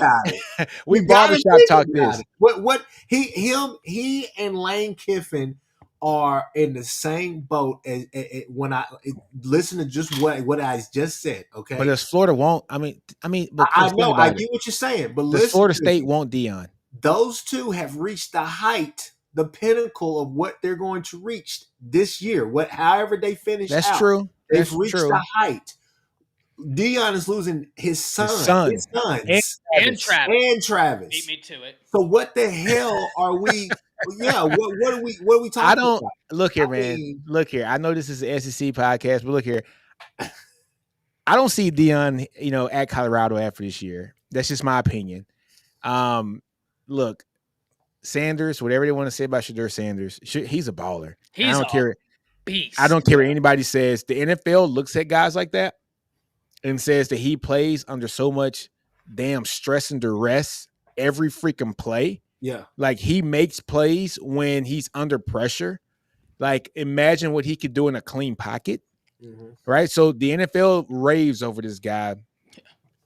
We You gotta barbershop think talk about this. it. What he and Lane Kiffin are in the same boat as when I listen to just what I just said. Okay, But does Florida won't? I mean, but I think know about I it. get what you're saying, but Does listen, Florida State want Deion? those two have reached the height, the pinnacle of what they're going to reach this year. However they finish That's out, true. they've That's reached true. the height. Deion is losing his sons, and And Travis. beat me to it. So what the hell are we? Yeah, what are we talking I don't about? look here, man. Look here. I know this is an SEC podcast, but look here. I don't see Deion, at Colorado after this year. That's just my opinion. Look, Sanders, whatever they want to say about Shedeur Sanders, he's a baller. I don't care. Beast. I don't care what anybody says. The NFL looks at guys like that and says that he plays under so much damn stress and duress every freaking play. Yeah. Like he makes plays when he's under pressure. Like imagine what he could do in a clean pocket. Mm-hmm. Right. So the NFL raves over this guy.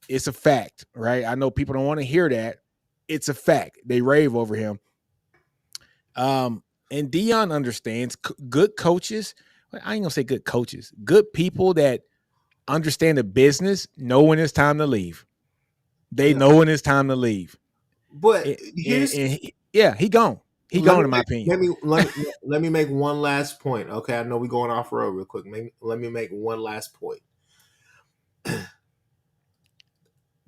It's a fact, right? I know people don't want to hear that. It's a fact. They rave over him. And Deion understands good coaches. I ain't gonna say good coaches, good people that understand the business know when it's time to leave. They know when it's time to leave. But he gone. He gone, in my opinion. Let me make one last point. Okay, I know we're going off road real quick. Let me make one last point.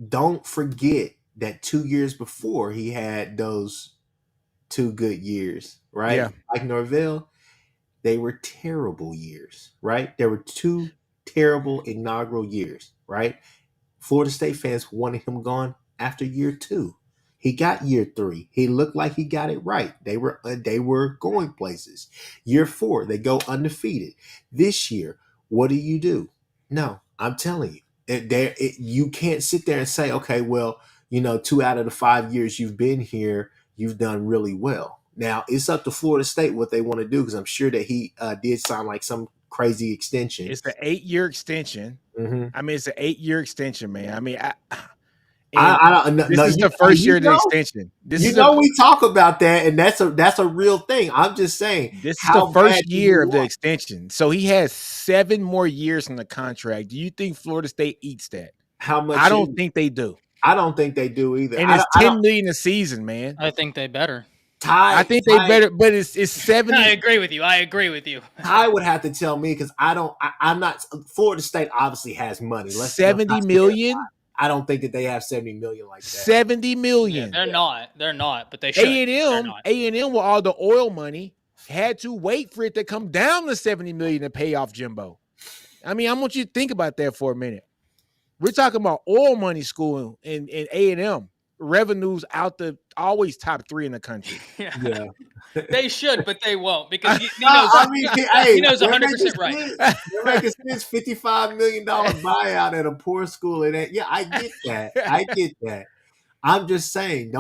Don't forget that 2 years before he had those 2 good years, right? Yeah. Like Norvell, they were terrible years, right? There were 2 terrible inaugural years, right? Florida State fans wanted him gone after year 2. He got year 3. He looked like he got it right. They were going places. Year 4, they go undefeated. This year, what do? No, I'm telling you. You can't sit there and say, okay, well, 2 out of the 5 years you've been here, you've done really well. Now, it's up to Florida State what they want to do, because I'm sure that he did sign like some crazy extension. It's an 8-year extension. Mm-hmm. I mean, it's an 8-year extension, man. I mean, this is the first year of the extension. We talk about that, and that's a real thing. I'm just saying this is the first year of the extension. So he has 7 more years in the contract. Do you think Florida State eats that? How much? I don't think they do. I don't think they do either. And it's $10 million a season, man. I think they better. I think they better, but it's 70. I agree with you. Ty would have to tell me, because I'm not. Florida State obviously has money. $70 million. I don't think that they have $70 million like that. $70 million. Yeah, they're not, but they should. A&M with all the oil money had to wait for it to come down to $70 million to pay off Jimbo. I mean, I want you to think about that for a minute. We're talking about oil money school in A&M. Revenues out the always top 3 in the country. Yeah. They should, but they won't, because he knows 100% right. They're making this $55 million buyout at a poor school. Yeah, I get that. I'm just saying,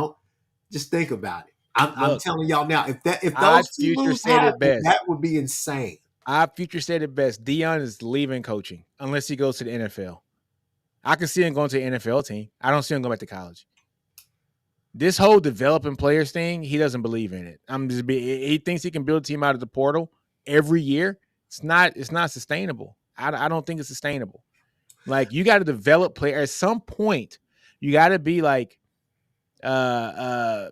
just think about it. I'm telling y'all now, if those two moves happen, that would be insane. Our future said it best. Deion is leaving coaching unless he goes to the NFL. I can see him going to the NFL team. I don't see him going back to college. This whole developing players thing, he doesn't believe in it. He thinks he can build a team out of the portal every year. It's not sustainable. I don't think it's sustainable. Like, you got to develop players. At some point, you got to be like a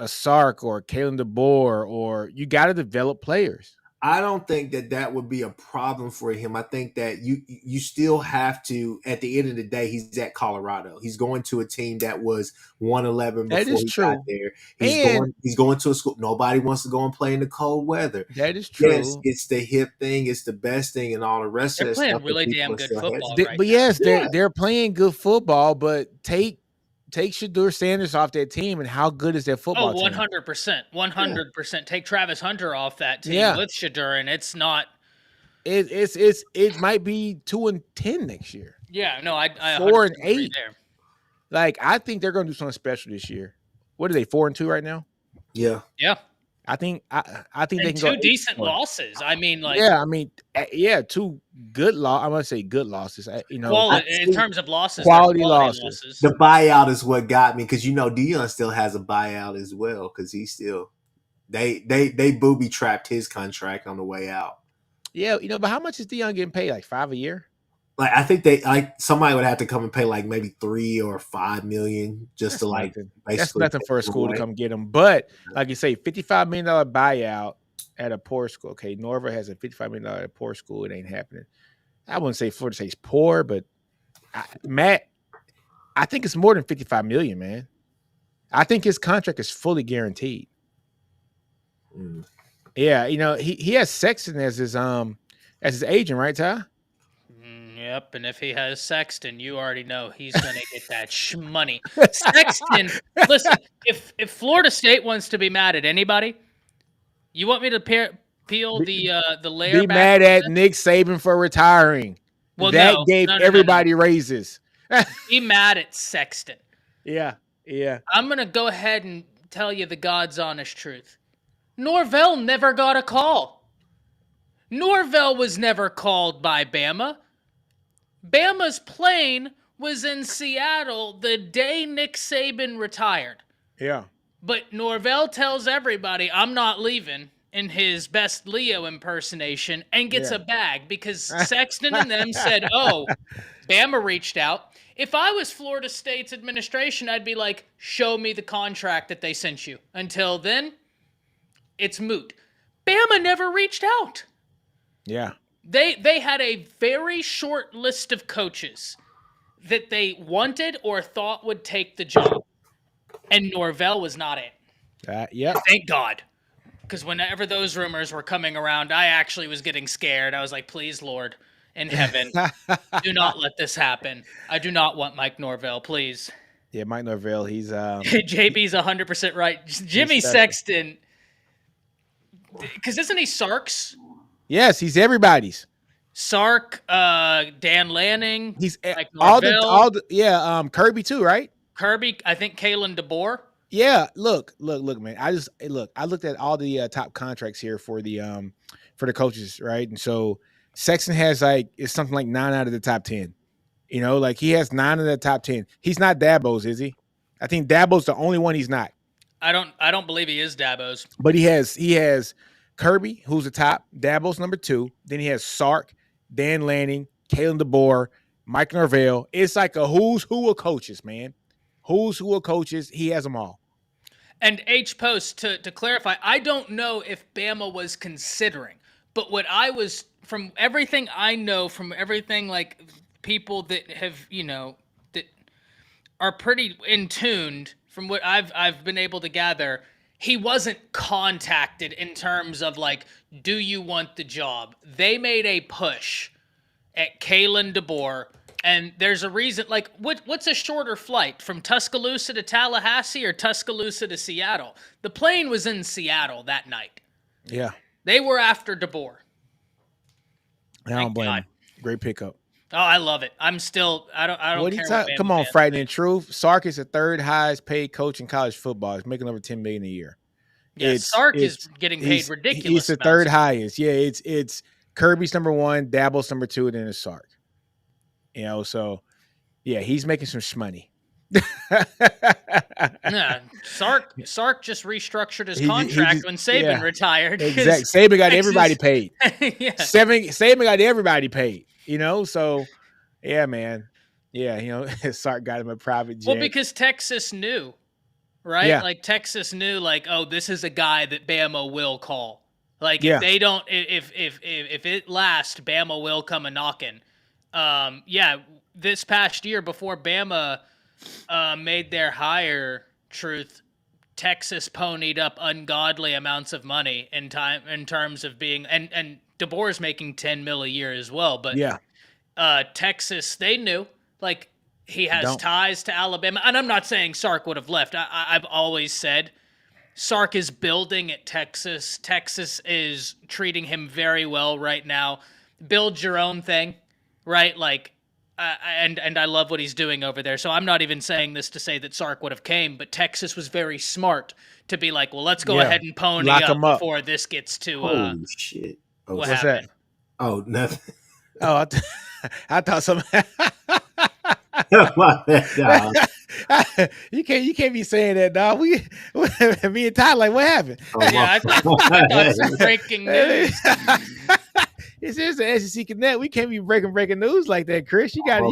Sark or Kalen DeBoer, or you got to develop players. I don't think that would be a problem for him. I think that you still have to, at the end of the day, he's at Colorado. He's going to a team that was 1-11 before he got there. He's going to a school. Nobody wants to go and play in the cold weather. That is true. Yes, it's the hip thing, it's the best thing, and all the rest of it. They're playing really damn good football. They're playing good football, but take take Shedeur Sanders off that team, and how good is that football team? 100%. 100%. Take Travis Hunter off that team with Shedeur, and it's not. It might be 2-10 next year. Yeah, no, I 4-8 there. Like, I think they're going to do something special this year. What are they, 4-2 right now? Yeah. I think they can go 2 decent 8-1. losses. I mean, like, two good losses. I'm gonna say good losses. In terms of losses, quality losses. The buyout is what got me, because Deion still has a buyout as well, because he still they booby trapped his contract on the way out. Yeah, but how much is Deion getting paid? Like $5 a year? Like, I think somebody would have to come and pay like maybe $3 or $5 million just to nothing. Basically that's nothing for a school to come get him. But like you say, $55 million buyout at a poor school. Okay, Norville has a $55 million at a poor school. It ain't happening. I wouldn't say Florida State's poor, but Matt, I think it's more than $55 million, man. I think his contract is fully guaranteed. Mm. Yeah, he has Sexton as his agent, right, Ty? Yep, and if he has Sexton, you already know he's going to get that money. Sexton, listen, if Florida State wants to be mad at anybody, you want me to peel the layer be back? Mad at Nick Saban for retiring. Well, that gave everybody raises. Be mad at Sexton. Yeah. I'm going to go ahead and tell you the God's honest truth. Norvell never got a call. Norvell was never called by Bama. Bama's plane was in Seattle the day Nick Saban retired. Yeah. But Norvell tells everybody, I'm not leaving, in his best Leo impersonation, and gets a bag because Sexton and them said, Bama reached out. If I was Florida State's administration, I'd be like, show me the contract that they sent you. Until then, it's moot. Bama never reached out. Yeah. They had a very short list of coaches that they wanted or thought would take the job. And Norvell was not it. Yeah. Thank God. Because whenever those rumors were coming around, I actually was getting scared. I was like, please, Lord in heaven, do not let this happen. I do not want Mike Norvell, please. Yeah, Mike Norvell, he's... JB's 100% right. Jimmy Sexton, because isn't he Sark's? Yes, he's everybody's. Sark, Dan Lanning. He's like all the Kirby too, right? Kirby, I think Kalen DeBoer. Yeah, look, man. I looked at all the top contracts here for the coaches, right? And so Sexton has it's something like 9 out of the top 10. Like he has 9 of the top 10. He's not Dabo's, is he? I think Dabo's the only one he's not. I don't believe he is Dabo's. But he has Kirby, who's the top. Dabo's number 2. Then he has Sark, Dan Lanning, Kalen DeBoer, Mike Norvell. It's like a who's who of coaches, man. Who's who of coaches. He has them all. And H-Post, to clarify, I don't know if Bama was considering, but what I was, from everything I know, from everything like people that have, that are pretty in tuned, from what I've been able to gather, he wasn't contacted in terms of like, do you want the job? They made a push at Kalen DeBoer, and there's a reason. Like, what's a shorter flight, from Tuscaloosa to Tallahassee or Tuscaloosa to Seattle? The plane was in Seattle that night. Yeah, they were after DeBoer. I don't blame him. Great pickup. Oh, I love it. I don't. What care. Come on, frightening truth. Sark is the 3rd highest paid coach in college football. He's making over $10 million a year. Yeah, Sark is getting paid ridiculous. He's the 3rd highest. Yeah, it's Kirby's number 1, Dabo's number 2, and then it's Sark. So yeah, he's making some shmoney. Yeah, Sark just restructured his contract when Saban retired. Exactly. Saban got everybody paid. Yeah. Saban got everybody paid. So yeah, man. Yeah, Sark got him a private jet. Well, because Texas knew, right? Yeah. Like Texas knew, like, oh, this is a guy that Bama will call. Like, if they don't, if it lasts, Bama will come a knocking. This past year before Bama made their hire, Truth, Texas ponied up ungodly amounts of money in terms of being, and DeBoer's making $10 million a year as well. But Texas, they knew, like, He has ties to Alabama. And I'm not saying Sark would have left. I've always said Sark is building at Texas. Texas is treating him very well right now. Build your own thing, right? Like, and I love what he's doing over there. So I'm not even saying this to say that Sark would have came, but Texas was very smart to be like, well, let's go ahead and pony Lock up him up before this gets to Holy shit! what what's happened. that? Oh, nothing. Oh, I thought something. You can't be saying that, dog. Me and Ty, like, what happened? I thought some breaking news. It's just the SEC Connect. We can't be breaking news like that, Chris. You got to.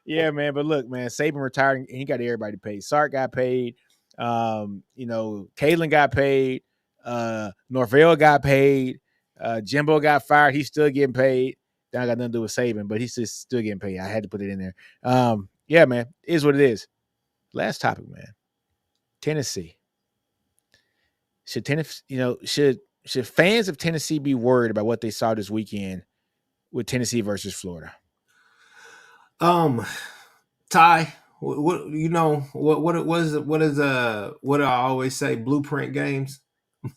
Yeah, man. But look, man, Saban retired and he got everybody paid. Sark got paid. Kalen got paid. Norvell got paid. Jimbo got fired. He's still getting paid. That got nothing to do with Saban, but he's just still getting paid. I had to put it in there. Yeah, man. It is what it is. Last topic, man. Tennessee. Should fans of Tennessee be worried about what they saw this weekend with Tennessee versus Florida? Ty, what I always say, blueprint games.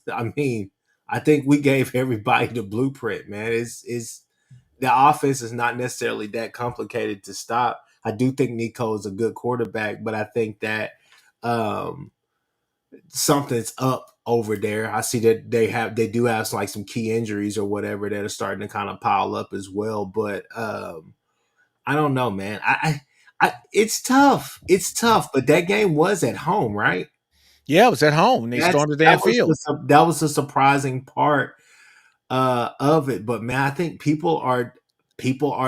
I mean, I think we gave everybody the blueprint, man. It's the offense is not necessarily that complicated to stop. I do think Nico is a good quarterback, but I think that something's up over there. I see that they do have like some key injuries or whatever that are starting to kind of pile up as well. But I don't know, man. It's tough. It's tough. But that game was at home, right? Yeah, it was at home. And they stormed the damn field. That was a surprising part of it. But man, I think people are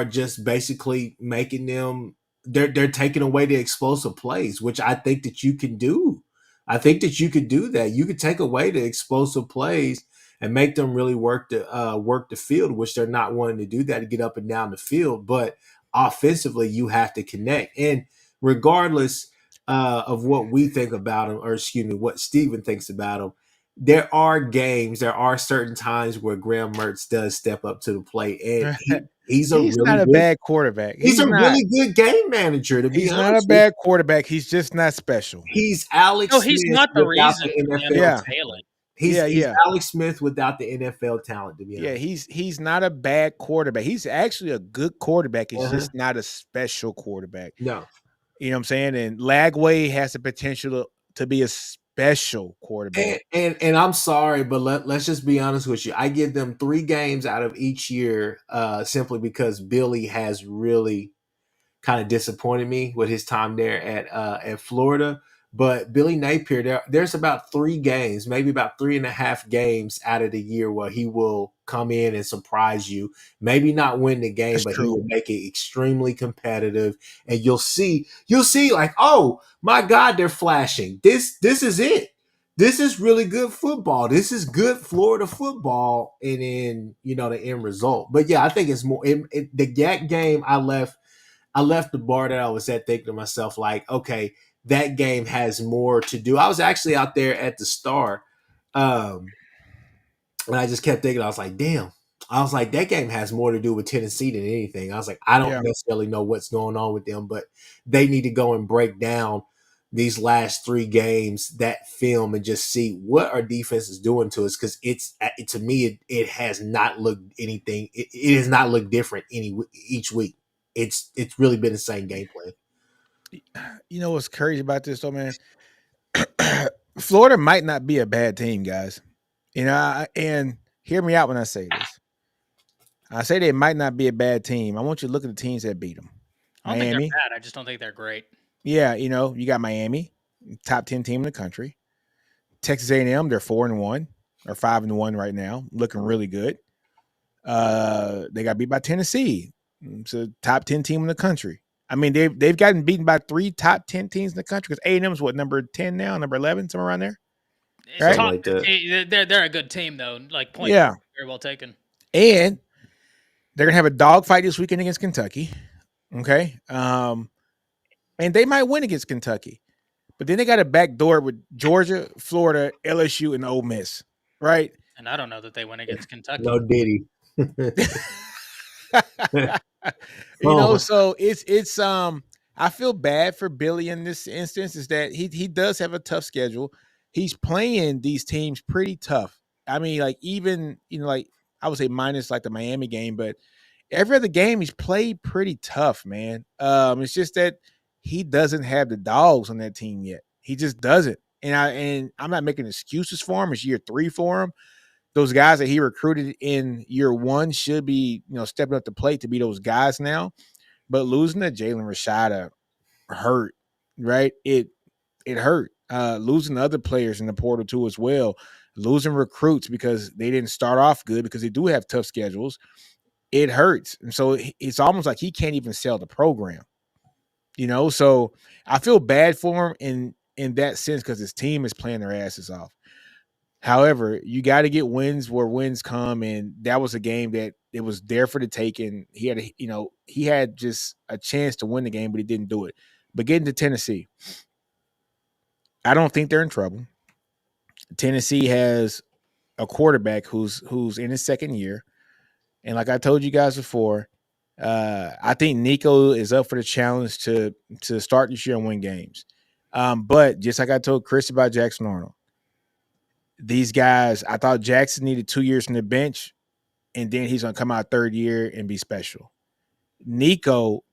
just basically making them. They're taking away the explosive plays, which I think that you can do. I think that you could do that. You could take away the explosive plays and make them really work the field, which they're not wanting to do that to get up and down the field. But offensively, you have to connect. And regardless of what we think about him, or excuse me, what Steven thinks about him, there are certain times where Graham Mertz does step up to the plate, and he's not a bad quarterback. He's a really good game manager. To be honest, he's not a bad quarterback. He's just not special. He's Alex. No, he's not the reason. NFL talent. He's Alex Smith without the NFL talent. To be honest, he's not a bad quarterback. He's actually a good quarterback. He's just not a special quarterback. No, you know what I'm saying. And Lagway has the potential to be a special quarterback. And I'm sorry, but let's just be honest with you. I give them 3 games out of each year simply because Billy has really kind of disappointed me with his time there at Florida. But Billy Napier, there's about 3 games, maybe about 3.5 games out of the year where he will come in and surprise you. Maybe not win the game, but he will make it extremely competitive. And you'll see like, oh my God, they're flashing. This is it. This is really good football. This is good Florida football. And then, the end result. But yeah, I think it's more the game I left the bar that I was at thinking to myself, like, okay, that game has more to do. I was actually out there at the Star, and I just kept thinking, I was like, damn. I was like, that game has more to do with Tennessee than anything. I was like, I don't necessarily know what's going on with them, but they need to go and break down these last 3 games, that film, and just see what our defense is doing to us. Because to me, it has not looked anything. It has not looked different each week. It's really been the same game plan. You know what's crazy about this though, man? Florida might not be a bad team, guys. And hear me out when I say this. I say they might not be a bad team. I want you to look at the teams that beat them. I don't think they're bad. I just don't think they're great. Yeah, you got Miami, top 10 team in the country. Texas A&M, they're 4-1 or 5-1 right now, looking really good. They got beat by Tennessee. It's a top 10 team in the country. I mean, they've gotten beaten by 3 top 10 teams in the country, because A&M's what, number 10 now, number 11, somewhere around there? Right? Like they're a good team, though. Like, point very well taken. And they're going to have a dogfight this weekend against Kentucky. Okay? And they might win against Kentucky. But then they got a backdoor with Georgia, Florida, LSU, and Ole Miss, right? And I don't know that they win against Kentucky. No Diddy. Oh, So it's I feel bad for Billy in this instance, is that he does have a tough schedule. He's playing these teams pretty tough. I mean, like, even, like, I would say minus like the Miami game, but every other game he's played pretty tough, man. It's just that he doesn't have the dogs on that team yet. He just doesn't. And I'm not making excuses for him. It's year 3 for him. Those guys that he recruited in year 1 should be, stepping up the plate to be those guys now. But losing to Jalen Rashada hurt, right? It hurt. Losing other players in the portal too as well. Losing recruits because they didn't start off good, because they do have tough schedules. It hurts. And so it's almost like he can't even sell the program. So I feel bad for him in that sense, because his team is playing their asses off. However, you got to get wins where wins come, and that was a game that it was there for the taking. He had just a chance to win the game, but he didn't do it. But getting to Tennessee, I don't think they're in trouble. Tennessee has a quarterback who's in his second year, and like I told you guys before, I think Nico is up for the challenge to start this year and win games. But just like I told Chris about Jackson Arnold, these guys, I thought Jackson needed 2 years from the bench, and then he's going to come out third year and be special. Nico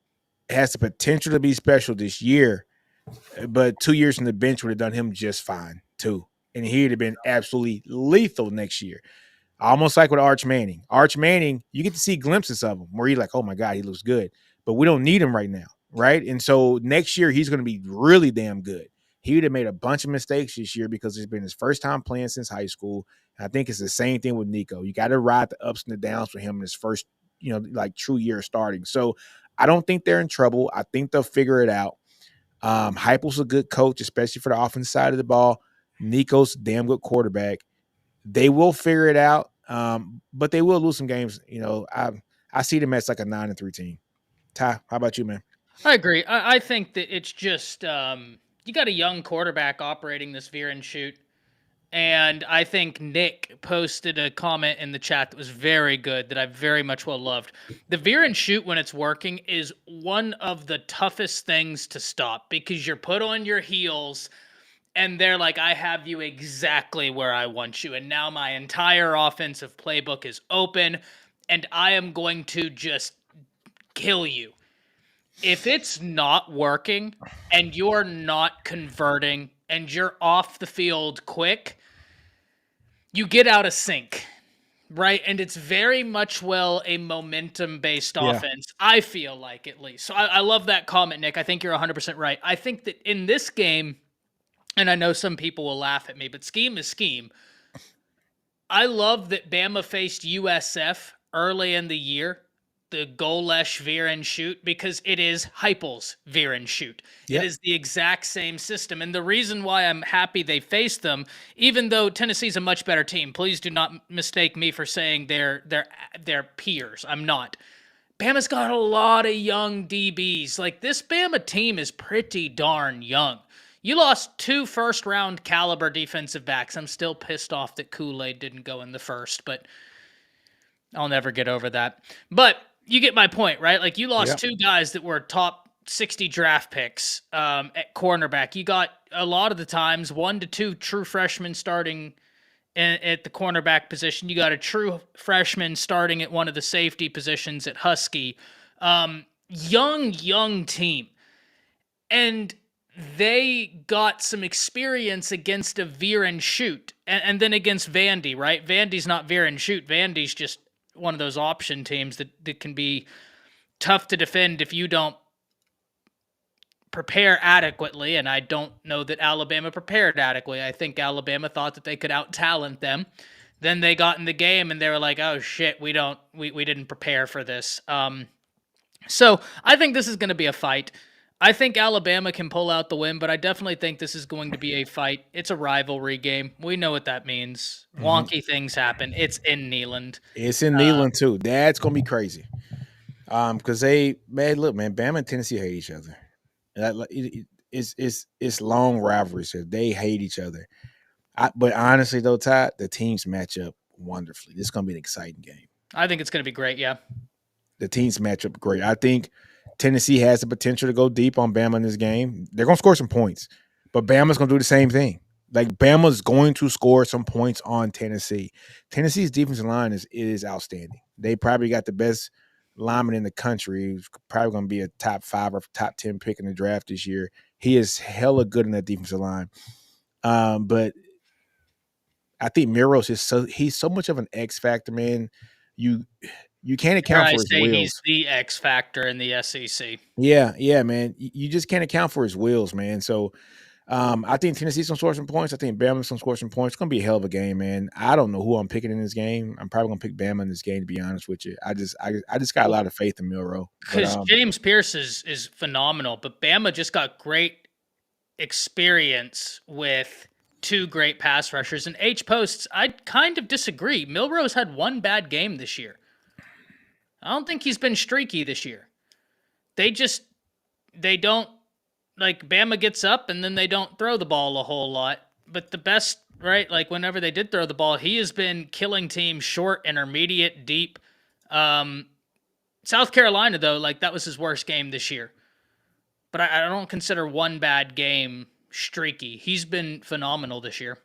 has the potential to be special this year, but 2 years from the bench would have done him just fine too. And he'd have been absolutely lethal next year. Almost like with Arch Manning. Arch Manning, you get to see glimpses of him where you're like, oh my God, he looks good. But we don't need him right now, right? And so next year, he's going to be really damn good. He would have made a bunch of mistakes this year because it's been his first time playing since high school. And I think it's the same thing with Nico. You got to ride the ups and the downs for him in his first, like, true year starting. So I don't think they're in trouble. I think they'll figure it out. Heupel's a good coach, especially for the offensive side of the ball. Nico's a damn good quarterback. They will figure it out, but they will lose some games. I see them as like a 9-3 team. Ty, how about you, man? I agree. I think that it's just you got a young quarterback operating this veer and shoot. And I think Nick posted a comment in the chat that was very good, that I very much well loved. The veer and shoot, when it's working, is one of the toughest things to stop, because you're put on your heels and they're like, I have you exactly where I want you. And now my entire offensive playbook is open and I am going to just kill you. If it's not working and you're not converting and you're off the field quick, you get out of sync, right? And it's very much a momentum-based offense, I feel like, at least. So I love that comment, Nick. I think you're 100% right. I think that in this game, and I know some people will laugh at me, but scheme is scheme. I love that Bama faced USF early in the year, the goal-lesh veer and shoot, because it is Heupel's veer and shoot. Yep. It is the exact same system. And the reason why I'm happy they faced them, even though Tennessee's a much better team, please do not mistake me for saying they're peers. I'm not. Bama's got a lot of young DBs. Like, this Bama team is pretty darn young. You lost 2 first-round caliber defensive backs. I'm still pissed off that Kool-Aid didn't go in the first, but I'll never get over that. But you get my point, right? Like, you lost 2 guys that were top 60 draft picks at cornerback. You got, a lot of the times, 1 to 2 true freshmen starting at the cornerback position. You got a true freshman starting at one of the safety positions at Husky. Young team. And they got some experience against a veer and shoot, and then against Vandy, right? Vandy's not veer and shoot. Vandy's just one of those option teams that can be tough to defend if you don't prepare adequately, and I don't know that Alabama prepared adequately. I think Alabama thought that they could out-talent them. Then they got in the game, and they were like, oh, shit, we didn't prepare for this. So I think this is going to be a fight. I think Alabama can pull out the win, but I definitely think this is going to be a fight. It's a rivalry game. We know what that means. Wonky things happen. It's in Neyland. It's in Neyland too. That's gonna be crazy. Because Bama and Tennessee hate each other. It's long rivalries here. They hate each other. But honestly, though, Todd, the teams match up wonderfully. This is gonna be an exciting game. I think it's gonna be great. Yeah. the teams match up great. I think Tennessee has the potential to go deep on Bama in this game. They're going to score some points, but Bama's going to do the same thing. Like Bama's going to score some points on Tennessee. Tennessee's defensive line is outstanding. They probably got the best lineman in the country. He's probably going to be a top 5 or top 10 pick in the draft this year. He is hella good in that defensive line. But I think Miros is he's so much of an X factor, man. You can't account for his say he's wheels. the X factor in the SEC. Yeah, man. You just can't account for his wheels, man. So I think Tennessee's gonna score some points. I think Bama's gonna score some points. It's gonna be a hell of a game, man. I don't know who I'm picking in this game. I'm probably gonna pick Bama in this game, to be honest with you. I just got a lot of faith in Milroe. Because James Pierce is phenomenal, but Bama just got great experience with 2 great pass rushers. And H posts, I kind of disagree. Milroe's had 1 bad game this year. I don't think he's been streaky this year. They don't, like, Bama gets up and then they don't throw the ball a whole lot. But the best, right, like whenever they did throw the ball, he has been killing teams short, intermediate, deep. South Carolina, though, like, that was his worst game this year. But I don't consider 1 bad game streaky. He's been phenomenal this year.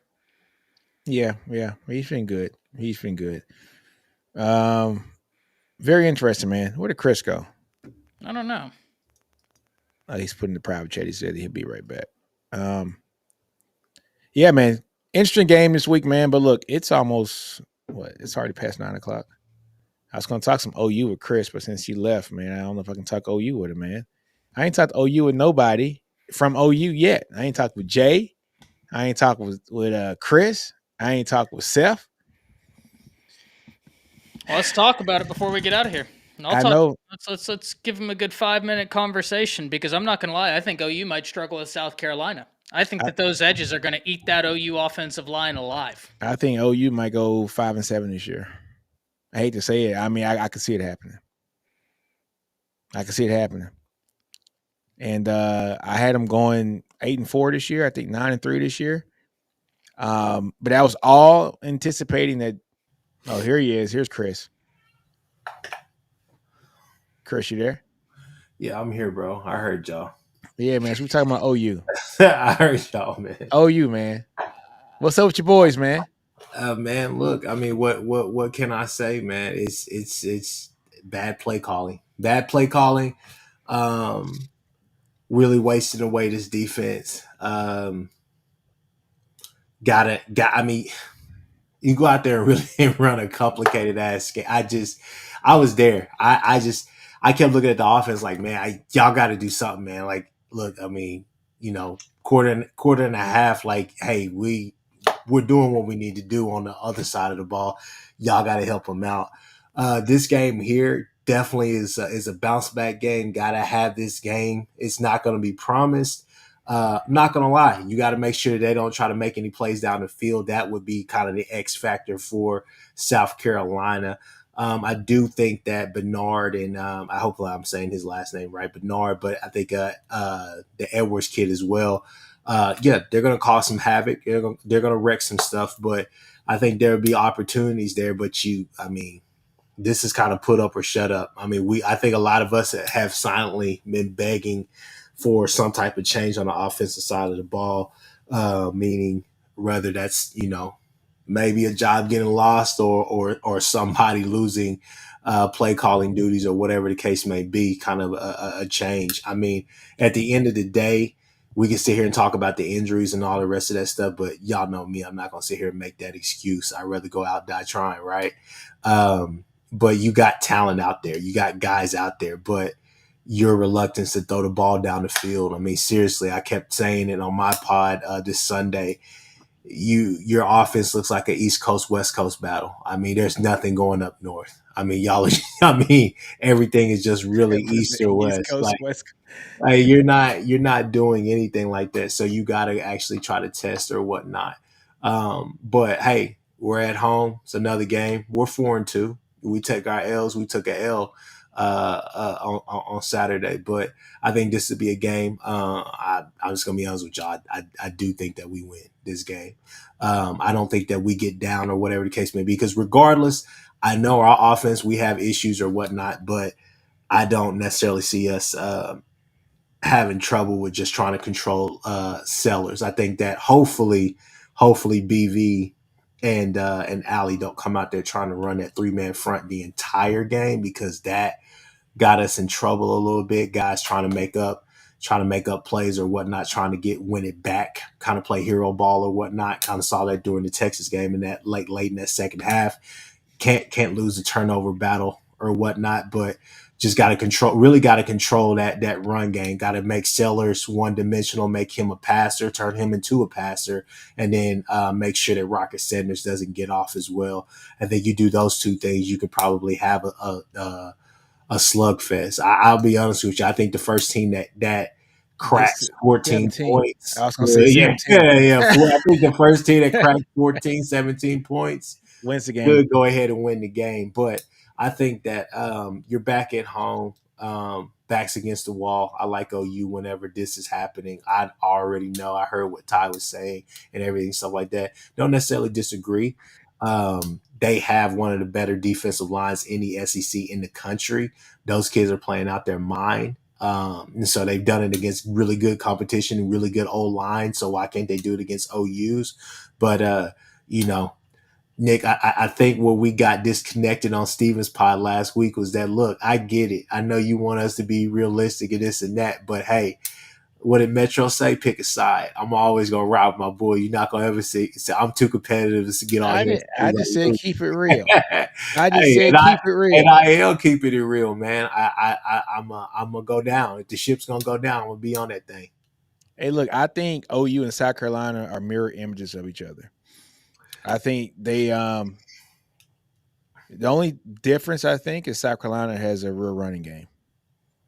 Yeah. He's been good. Very interesting, man. Where did Chris go? I don't know. Oh, he's putting the private chat. He said he'll be right back. Yeah, man. Interesting game this week, man. But look, it's almost it's already past 9:00. I was gonna talk some OU with Chris, but since she left, man, I don't know if I can talk OU with her, man. I ain't talked OU with nobody from OU yet. I ain't talked with Jay. I ain't talked with Chris. I ain't talked with Seth. Well, let's talk about it before we get out of here. I know. Let's give him a good 5-minute conversation, because I'm not gonna lie, I think OU might struggle with South Carolina. I think that those edges are gonna eat that OU offensive line alive. I think OU might go 5-7 this year. I hate to say it. I mean, I can see it happening. And I had them going 8-4 this year. I think 9-3 this year. But that was all anticipating that. Oh, here he is. Here's Chris. Chris, you there? Yeah, I'm here, bro. I heard y'all. Yeah, man. So we're talking about OU. I heard y'all, man. OU, man. What's up with your boys, man? Man, look. I mean, what can I say, man? It's bad play calling. Really wasting away this defense. I mean, you go out there and really run a complicated ass game. I was there. I kept looking at the offense like, man, y'all got to do something, man. Like, look, I mean, quarter and a half, like, hey, we're doing what we need to do on the other side of the ball. Y'all got to help them out. This game here definitely is a bounce back game. Got to have this game. It's not going to be promised. I'm not going to lie. You got to make sure they don't try to make any plays down the field. That would be kind of the X factor for South Carolina. I do think that Bernard and I hopefully I'm saying his last name right, Bernard, but I think the Edwards kid as well. Yeah, they're going to cause some havoc. They're going to wreck some stuff, but I think there'll be opportunities there. But this is kind of put up or shut up. I mean, I think a lot of us have silently been begging for some type of change on the offensive side of the ball, meaning whether that's, maybe a job getting lost or somebody losing play calling duties or whatever the case may be, kind of a change. I mean, at the end of the day, we can sit here and talk about the injuries and all the rest of that stuff, but y'all know me. I'm not going to sit here and make that excuse. I'd rather go out and die trying, right? But you got talent out there. You got guys out there, but your reluctance to throw the ball down the field. I mean, seriously, I kept saying it on my pod this Sunday. Your offense looks like an East Coast, West Coast battle. I mean, there's nothing going up north. I mean, everything is just really East or West. East Coast, West Coast. Like, you're not doing anything like that. So you got to actually try to test or whatnot. But hey, we're at home. It's another game. We're 4-2. We take our L's. We took an L on Saturday, but I think this would be a game. I'm just gonna be honest with y'all. I do think that we win this game. I don't think that we get down or whatever the case may be, because regardless, I know our offense, we have issues or whatnot, but I don't necessarily see us having trouble with just trying to control Sellers. I think that hopefully BV and Allie don't come out there trying to run that 3-man front the entire game, because that got us in trouble a little bit. Guys trying to make up plays or whatnot, trying to win it back, kind of play hero ball or whatnot. Kind of saw that during the Texas game in that late in that second half. Can't lose the turnover battle or whatnot, but just got to control that run game. Got to make Sellers one dimensional, make him a passer, turn him into a passer, and then make sure that Rocket Sanders doesn't get off as well. I think you do those two things, you could probably have a slugfest. I'll be honest with you. I think the first team that cracks 14 points. I was going to say 17. Yeah. I think the first team that cracks 14, 17 points wins the game. Could go ahead and win the game. But I think that you're back at home, backs against the wall. I like OU whenever this is happening. I already know. I heard what Ty was saying and everything, stuff like that. Don't necessarily disagree. They have one of the better defensive lines in the SEC in the country. Those kids are playing out their mind. And so they've done it against really good competition and really good old line. So why can't they do it against OUs? But, Nick, I think where we got disconnected on Steven's pod last week was that, look, I get it. I know you want us to be realistic and this and that, but hey, what did Metro say? Pick a side. I'm always gonna ride with my boy. You're not gonna ever say I'm too competitive to get on here. I just said keep it real. I just said keep it real, and I am keeping it real, man. I'm gonna go down. If the ship's gonna go down, I'm gonna be on that thing. Hey, look, I think OU and South Carolina are mirror images of each other. I think they the only difference I think is South Carolina has a real running game.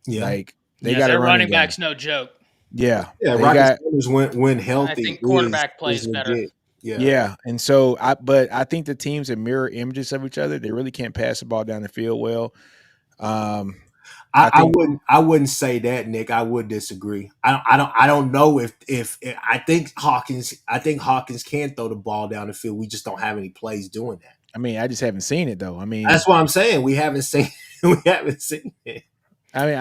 Yeah, like they got a running back's no joke. Yeah, Rocket Sanders when healthy. I think quarterback plays better. Yeah, and so I think the teams are mirror images of each other. They really can't pass the ball down the field well. I wouldn't say that, Nick. I would disagree. I don't know if I think Hawkins can throw the ball down the field. We just don't have any plays doing that. I mean, I just haven't seen it though. I mean, that's what I'm saying. We haven't seen it. I mean,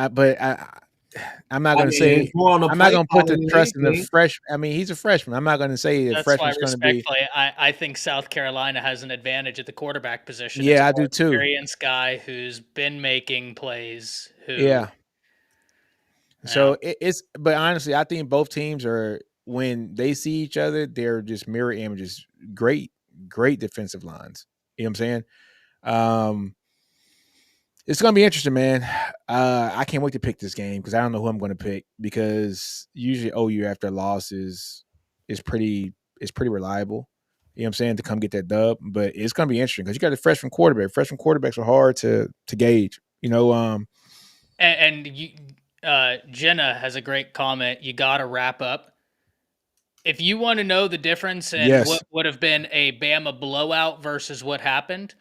I'm not going to say I'm not going to put the trust in the fresh. I mean, he's a freshman. I'm not going to say the freshman's going to be. I think South Carolina has an advantage at the quarterback position. Yeah, I do too. Experienced guy who's been making plays. So but honestly, I think both teams are, when they see each other, they're just mirror images. Great defensive lines. You know what I'm saying? It's going to be interesting, man. I can't wait to pick this game because I don't know who I'm going to pick, because usually OU after a loss is pretty reliable. You know what I'm saying, to come get that dub. But it's going to be interesting because you got a freshman quarterback. Freshman quarterbacks are hard to gauge. And Jenna has a great comment. You got to wrap up. If you want to know the difference in what would have been a Bama blowout versus what happened,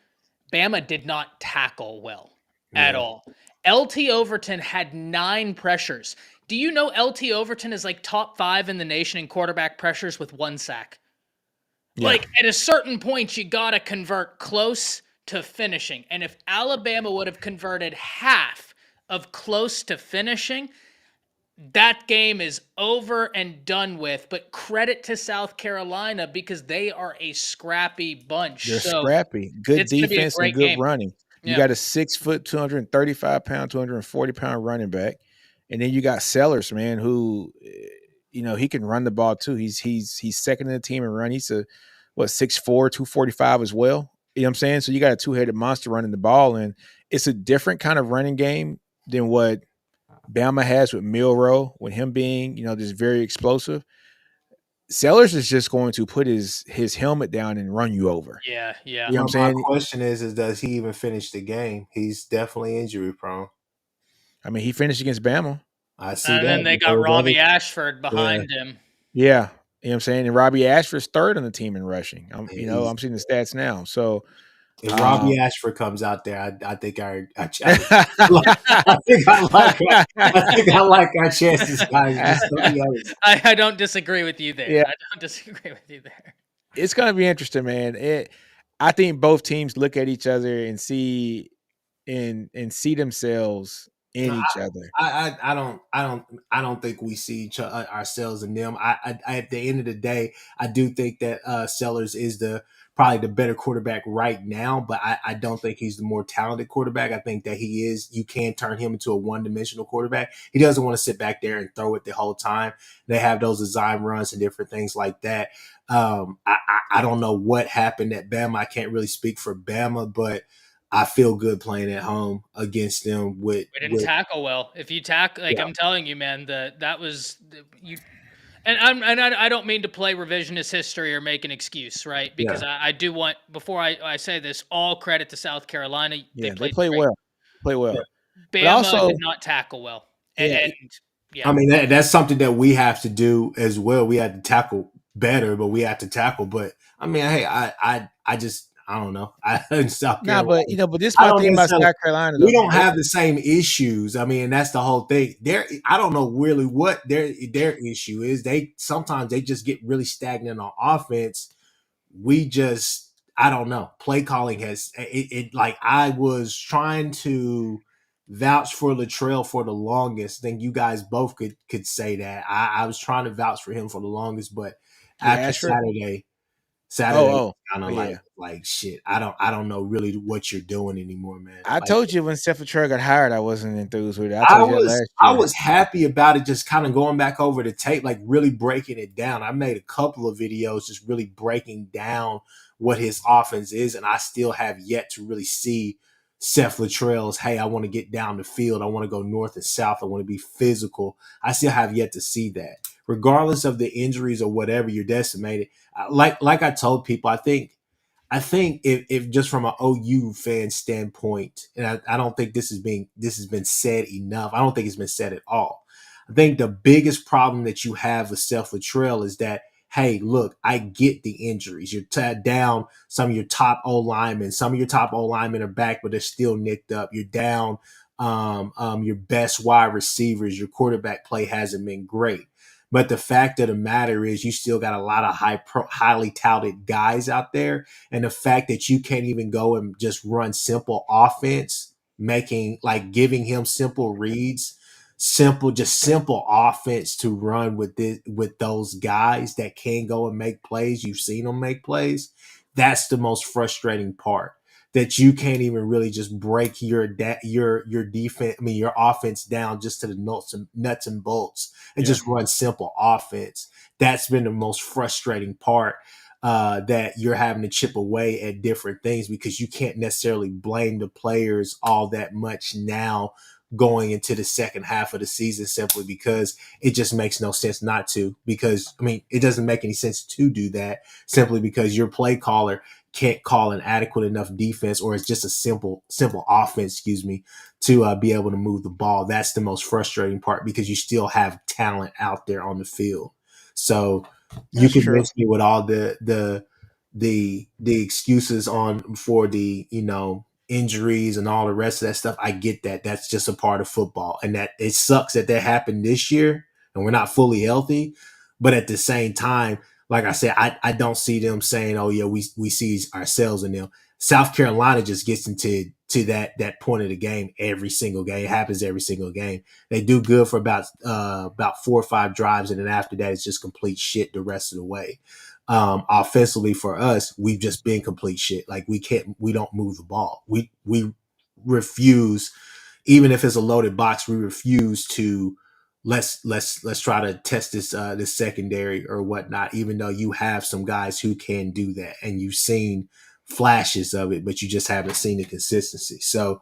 Bama did not tackle well. At all. LT Overton had 9 pressures. Do you know LT Overton is like top 5 in the nation in quarterback pressures with 1 sack? Yeah. Like at a certain point, you got to convert close to finishing. And if Alabama would have converted half of close to finishing, that game is over and done with. But credit to South Carolina because they are a scrappy bunch. They're scrappy. Good defense and good running. You got a 6 foot, 235 pound, 240 pound running back. And then you got Sellers, man, who, he can run the ball too. He's second in the team in run. He's 6'4", 245 as well. You know what I'm saying? So you got a 2-headed monster running the ball, and it's a different kind of running game than what Bama has with Milroe, with him being, just very explosive. Sellers is just going to put his helmet down and run you over. Yeah. You know what I'm saying? My question is does he even finish the game? He's definitely injury prone. I mean, he finished against Bama. I see and that. And then they got Robbie Ashford behind him. Yeah. You know what I'm saying? And Robbie Ashford's third on the team in rushing. I'm seeing the stats now. So if Robbie Ashford comes out there, I think I think I like our chances, guys. I don't disagree with you there. Yeah. I don't disagree with you there. It's going to be interesting, man. I think both teams look at each other and see themselves in each other. I don't think we see ourselves in them. At the end of the day, I do think that Sellers is probably the better quarterback right now, but I don't think he's the more talented quarterback. I think that he is. You can turn him into a one-dimensional quarterback. He doesn't want to sit back there and throw it the whole time. They have those design runs and different things like that. I don't know what happened at Bama. I can't really speak for Bama, but I feel good playing at home against them. We didn't tackle well. If you tackle, like, yeah. I'm telling you, man, that was you. And I don't mean to play revisionist history or make an excuse, right? Because yeah. I do want, before I say this, all credit to South Carolina. Yeah, they play well. Play well. Yeah. Bama also did not tackle well. And yeah. I mean, that's something that we have to do as well. We had to tackle better, but we had to tackle. But I mean, hey, I just, I don't know. In South Carolina, but this is my thing about South Carolina. We don't have the same issues. I mean, that's the whole thing. I don't know really what their issue is. Sometimes they just get really stagnant on offense. I don't know. Play calling has it like I was trying to vouch for Latrell for the longest. I think you guys both could say that. I was trying to vouch for him for the longest, but after Saturday, kind of like shit. I don't know really what you're doing anymore, man. I told you when Seth Latrell got hired, I wasn't enthused with it. I was happy about it, just kind of going back over the tape, like really breaking it down. I made a couple of videos just really breaking down what his offense is, and I still have yet to really see Seth Latrell's, hey, I want to get down the field. I want to go north and south. I want to be physical. I still have yet to see that. Regardless of the injuries or whatever, you're decimated. Like I told people, I think if just from an OU fan standpoint, and I don't think this has been said enough. I don't think it's been said at all. I think the biggest problem that you have with Seth Latrell is that, hey, look, I get the injuries. You're down some of your top O linemen. Some of your top O linemen are back, but they're still nicked up. You're down your best wide receivers. Your quarterback play hasn't been great. But the fact of the matter is you still got a lot of highly touted guys out there. And the fact that you can't even go and just run simple offense, giving him simple reads, simple offense to run with those guys that can go and make plays. You've seen them make plays. That's the most frustrating part. That you can't even really just break your defense, your offense down just to the nuts and bolts and just run simple offense. That's been the most frustrating part, that you're having to chip away at different things because you can't necessarily blame the players all that much now going into the second half of the season, simply because it just makes no sense not to. Because, it doesn't make any sense to do that simply because your play caller can't call an adequate enough defense, or it's just a simple offense, to be able to move the ball. That's the most frustrating part because you still have talent out there on the field. So you can miss me with all the excuses for the, injuries and all the rest of that stuff. I get that. That's just a part of football, and that it sucks that happened this year and we're not fully healthy. But at the same time, like I said, I don't see them saying, oh yeah, we see ourselves in them. South Carolina just gets into that point of the game every single game. It happens every single game. They do good for about 4 or 5 drives, and then after that, it's just complete shit the rest of the way. Offensively for us, we've just been complete shit. Like we don't move the ball. We refuse, even if it's a loaded box, we refuse to let's try to test this secondary or whatnot, even though you have some guys who can do that and you've seen flashes of it, but you just haven't seen the consistency. So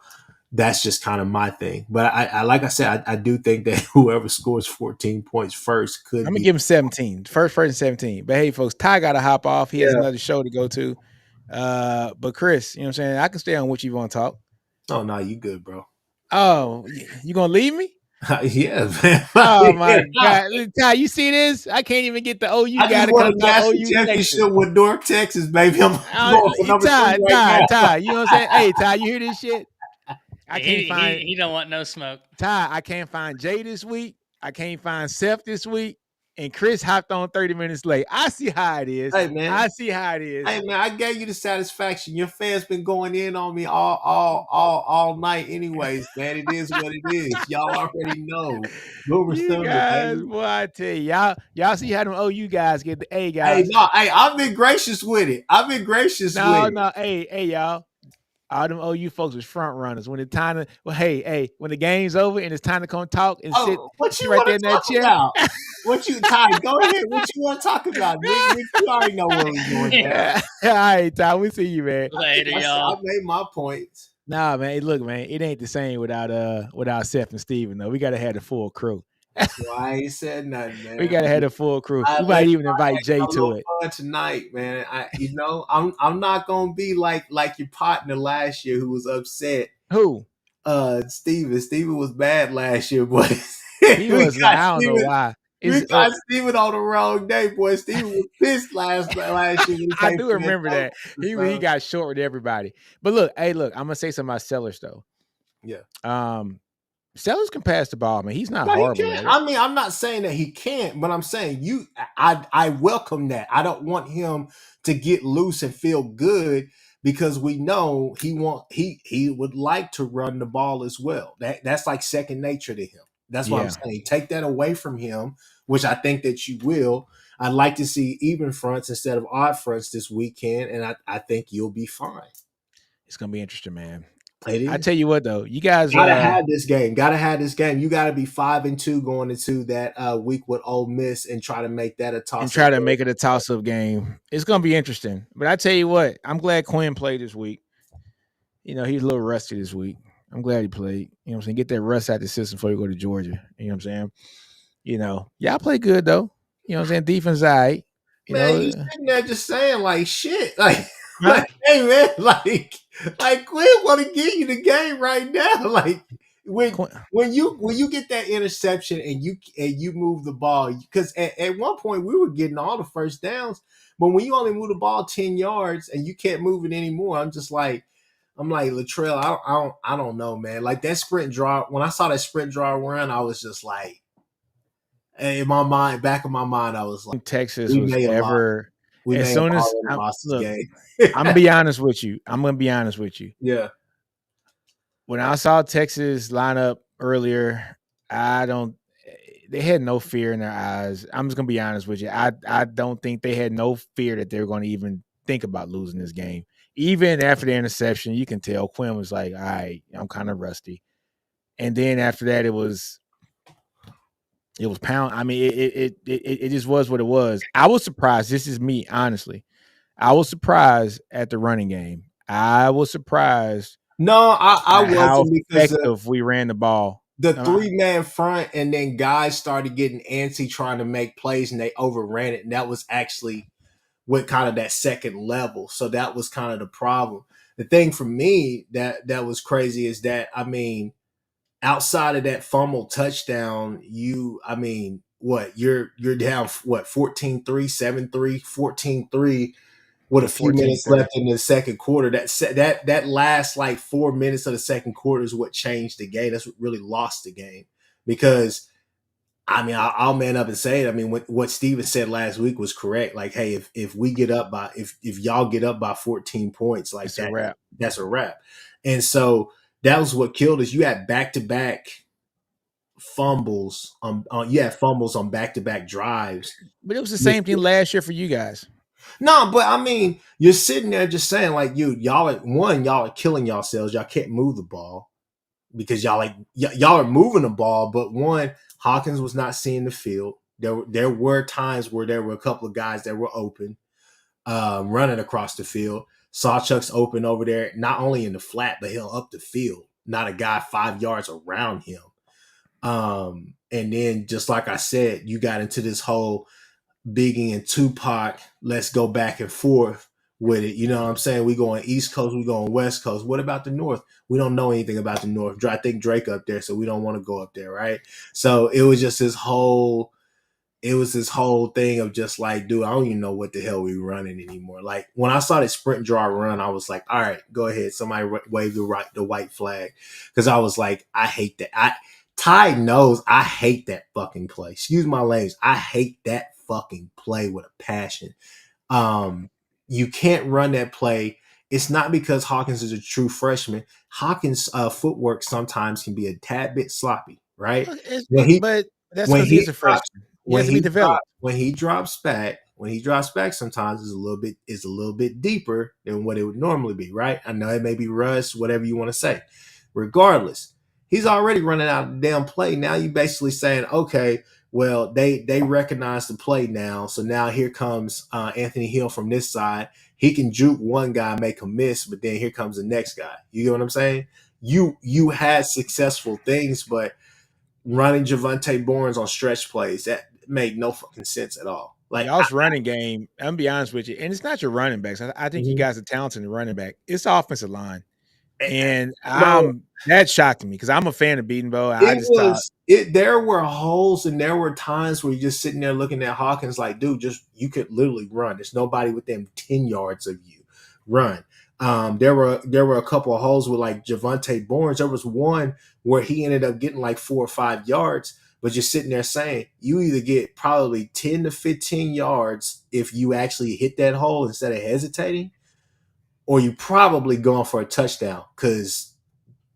that's just kind of my thing. But I like I said, I do think that whoever scores 14 points first could. I'm gonna give him 17. First person 17. But hey, folks, Ty got to hop off. He has another show to go to. But Chris, you know what I'm saying? I can stay on what you want to talk. Oh no, you good, bro. Oh, you gonna leave me? Yeah, man. Oh my God, Ty, you see this? I can't even get the OU guy to come to OU championship with North Texas, baby. I'm Ty, you know what I'm saying? Hey, Ty, you hear this shit? He don't want no smoke. Ty, I can't find Jay this week. I can't find Seth this week. and Chris hopped on 30 minutes late. I see how it is. Hey man, I see how it is. hey man, I gave you the satisfaction. Your fans been going in on me all night, anyways. Man, it is what it is. Y'all already know. Boomer You Thunder, guys, baby. boy, I tell you, y'all see how them OU guys get the A Hey, guys. no, hey, I've been gracious with it. I've been gracious with it. No, hey, y'all. All them OU folks was front runners. When it's time to, hey, when the game's over and it's time to come talk and sit, Oh, what you right want there in to that talk chair. about? What you, Ty? Go ahead. What you want to talk about, Nick? Nick, you already know where we're going down. All right, Ty, we see you, man. Later, I y'all. made my points. Nah, man. Hey, look, man, it ain't the same without Seth and Steven, though. We gotta have the full crew. Well, I ain't said nothing, We man. gotta have the full crew. I We might let even invite Jay a to little it. fun tonight, man. I'm not gonna be like your partner last year who was upset. Who? Steven. Steven was bad last year, boy. He was. I don't know why. We It's got Steven on the wrong day, boy. Steven was pissed last year when he I came do for that remember that. He got short with everybody. But look, I'm gonna say something about Sellers though. Yeah. Sellers can pass the ball, man. He's not No, he horrible can't. at it. I mean, I'm not saying that he can't, but I'm saying I welcome that. I don't want him to get loose and feel good because we know he would like to run the ball as well. That's like second nature to him. That's what I'm Yeah. saying. Take that away from him, which I think that you will. I'd like to see even fronts instead of odd fronts this weekend, and I think you'll be fine. It's gonna be interesting, man. It I is. tell you what though, you guys Gotta have this game. Gotta have this game. You gotta be 5-2 going into that week with Ole Miss and try to make that a toss. and try to make it a toss-up game. It's gonna be interesting. But I tell you what, I'm glad Quinn played this week. You know, he's a little rusty this week. I'm glad he played. You know what I'm saying? Get that rust out the system before you go to Georgia. You know what I'm saying? You know, y'all play good though. You know what I'm saying? Defense all right. You Man, know, you sitting there just saying like shit. Like, huh? hey man, like Quinn want to give you the game right now. Like when you get that interception and you move the ball, because at one point we were getting all the first downs, but when you only move the ball 10 yards and you can't move it anymore, I'm like Latrell, I don't know, man. Like that sprint draw, when I saw that sprint draw run, I was just like, in my mind, back of my mind, I was like, Texas we was may have lost. ever We as may have soon as already lost this look, game. I'm gonna be honest with you. Yeah. When I saw Texas line up earlier, they had no fear in their eyes. I'm just gonna be honest with you. I don't think they had no fear that they were gonna even think about losing this game. Even after the interception, you can tell Quinn was like, all right, I'm kind of rusty. And then after that, it was pound. I mean, it just was what it was. I was surprised. This is me, honestly. I was surprised at the running game. I was surprised No, I at how wasn't because effective we ran the ball. the 3-man front and then guys started getting antsy trying to make plays and they overran it. And that was actually with kind of that second level. So that was kind of the problem. The thing for me that was crazy is that, I mean, outside of that fumble touchdown, you're down 14-3, 7-3, 14-3 with a few minutes 14-3. left in the second quarter. That last like 4 minutes of the second quarter is what changed the game. That's what really lost the game. Because I mean, I'll man up and say it. I mean, what Steven said last week was correct. Like, hey, if we get up by if y'all get up by 14 points, like It's a wrap. that's a wrap. And so that was what killed us. You had back-to-back fumbles on back-to-back drives. But it was the same thing last year for you guys. No, but I mean, you're sitting there just saying like, y'all are killing yourselves. Y'all can't move the ball because y'all are moving the ball, but one, Hawkins was not seeing the field. There were times where there were a couple of guys that were open, running across the field. Sawchuck's open over there, not only in the flat, but he'll up the field. Not a guy 5 yards around him. And then just like I said, you got into this whole Biggie and Tupac, let's go back and forth with it. You know what I'm saying? We going East Coast, we going West Coast. What about the North? We don't know anything about the North. I think Drake up there, so we don't want to go up there, right? So it was just this whole thing of just like, dude, I don't even know what the hell we running anymore. Like when I saw the sprint draw run, I was like, all right, go ahead. Somebody wave the white flag. Because I was like, I hate that. Ty knows I hate that fucking play. Excuse my language. I hate that fucking play with a passion. You can't run that play. It's not because Hawkins is a true freshman. Hawkins' footwork sometimes can be a tad bit sloppy, right? When he But that's when because he's he a drops freshman. He has to be developed. when he drops back sometimes is a little bit deeper than what it would normally be, right? I know it may be rust, whatever you want to say. Regardless, he's already running out of the damn play. Now you basically saying, okay, well, they recognize the play now. So now here comes Anthony Hill from this side. He can juke one guy, make a miss, but then here comes the next guy. You get what I'm saying? You had successful things, but running Javante Barnes on stretch plays, that made no fucking sense at all. Like, Y'all's running game, I'm gonna be honest with you, and it's not your running backs. I think you guys are talented in running back. It's the offensive line. And bro, that shocked me because I'm a fan of Beatonbow. I it just thought, was it. There were holes and there were times where you're just sitting there looking at Hawkins like, dude, just you could literally run. There's nobody within 10 yards of you. Run. There were a couple of holes with like Javante Barnes. There was one where he ended up getting like 4 or 5 yards, but you're sitting there saying you either get probably 10 to 15 yards if you actually hit that hole instead of hesitating, or you probably going for a touchdown because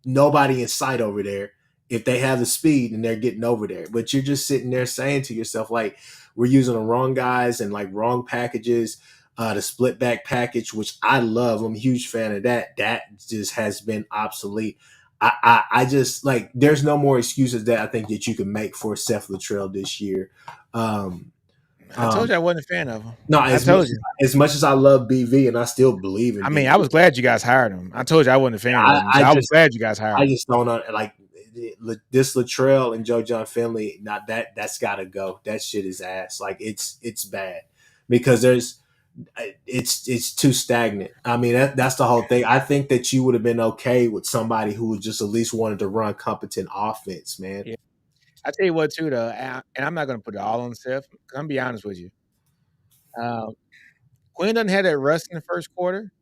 nobody in sight over there if they have the speed and they're getting over there. But you're just sitting there saying to yourself, like, we're using the wrong guys and like wrong packages. The split back package, which I love. I'm a huge fan of that. That just has been obsolete. I just like there's no more excuses that I think that you can make for Seth Luttrell this year. Um, I told um, you I wasn't a fan of him. no, I told you. as much as I love BV and I still believe in I mean, BV, I was glad you guys hired him. I told you I wasn't a fan of him, so I I was just glad you guys hired I him. just don't know. Like this Latrell and Joe John Finley, not that that's got to go. That shit is ass. Like it's bad because it's too stagnant. I mean that's the whole thing. I think that you would have been okay with somebody who would just at least wanted to run competent offense, man. Yeah. I tell you what, too, though, and I'm not going to put it all on Seth. I'm gonna be honest with you. Um, Quinn doesn't have that rust in the first quarter.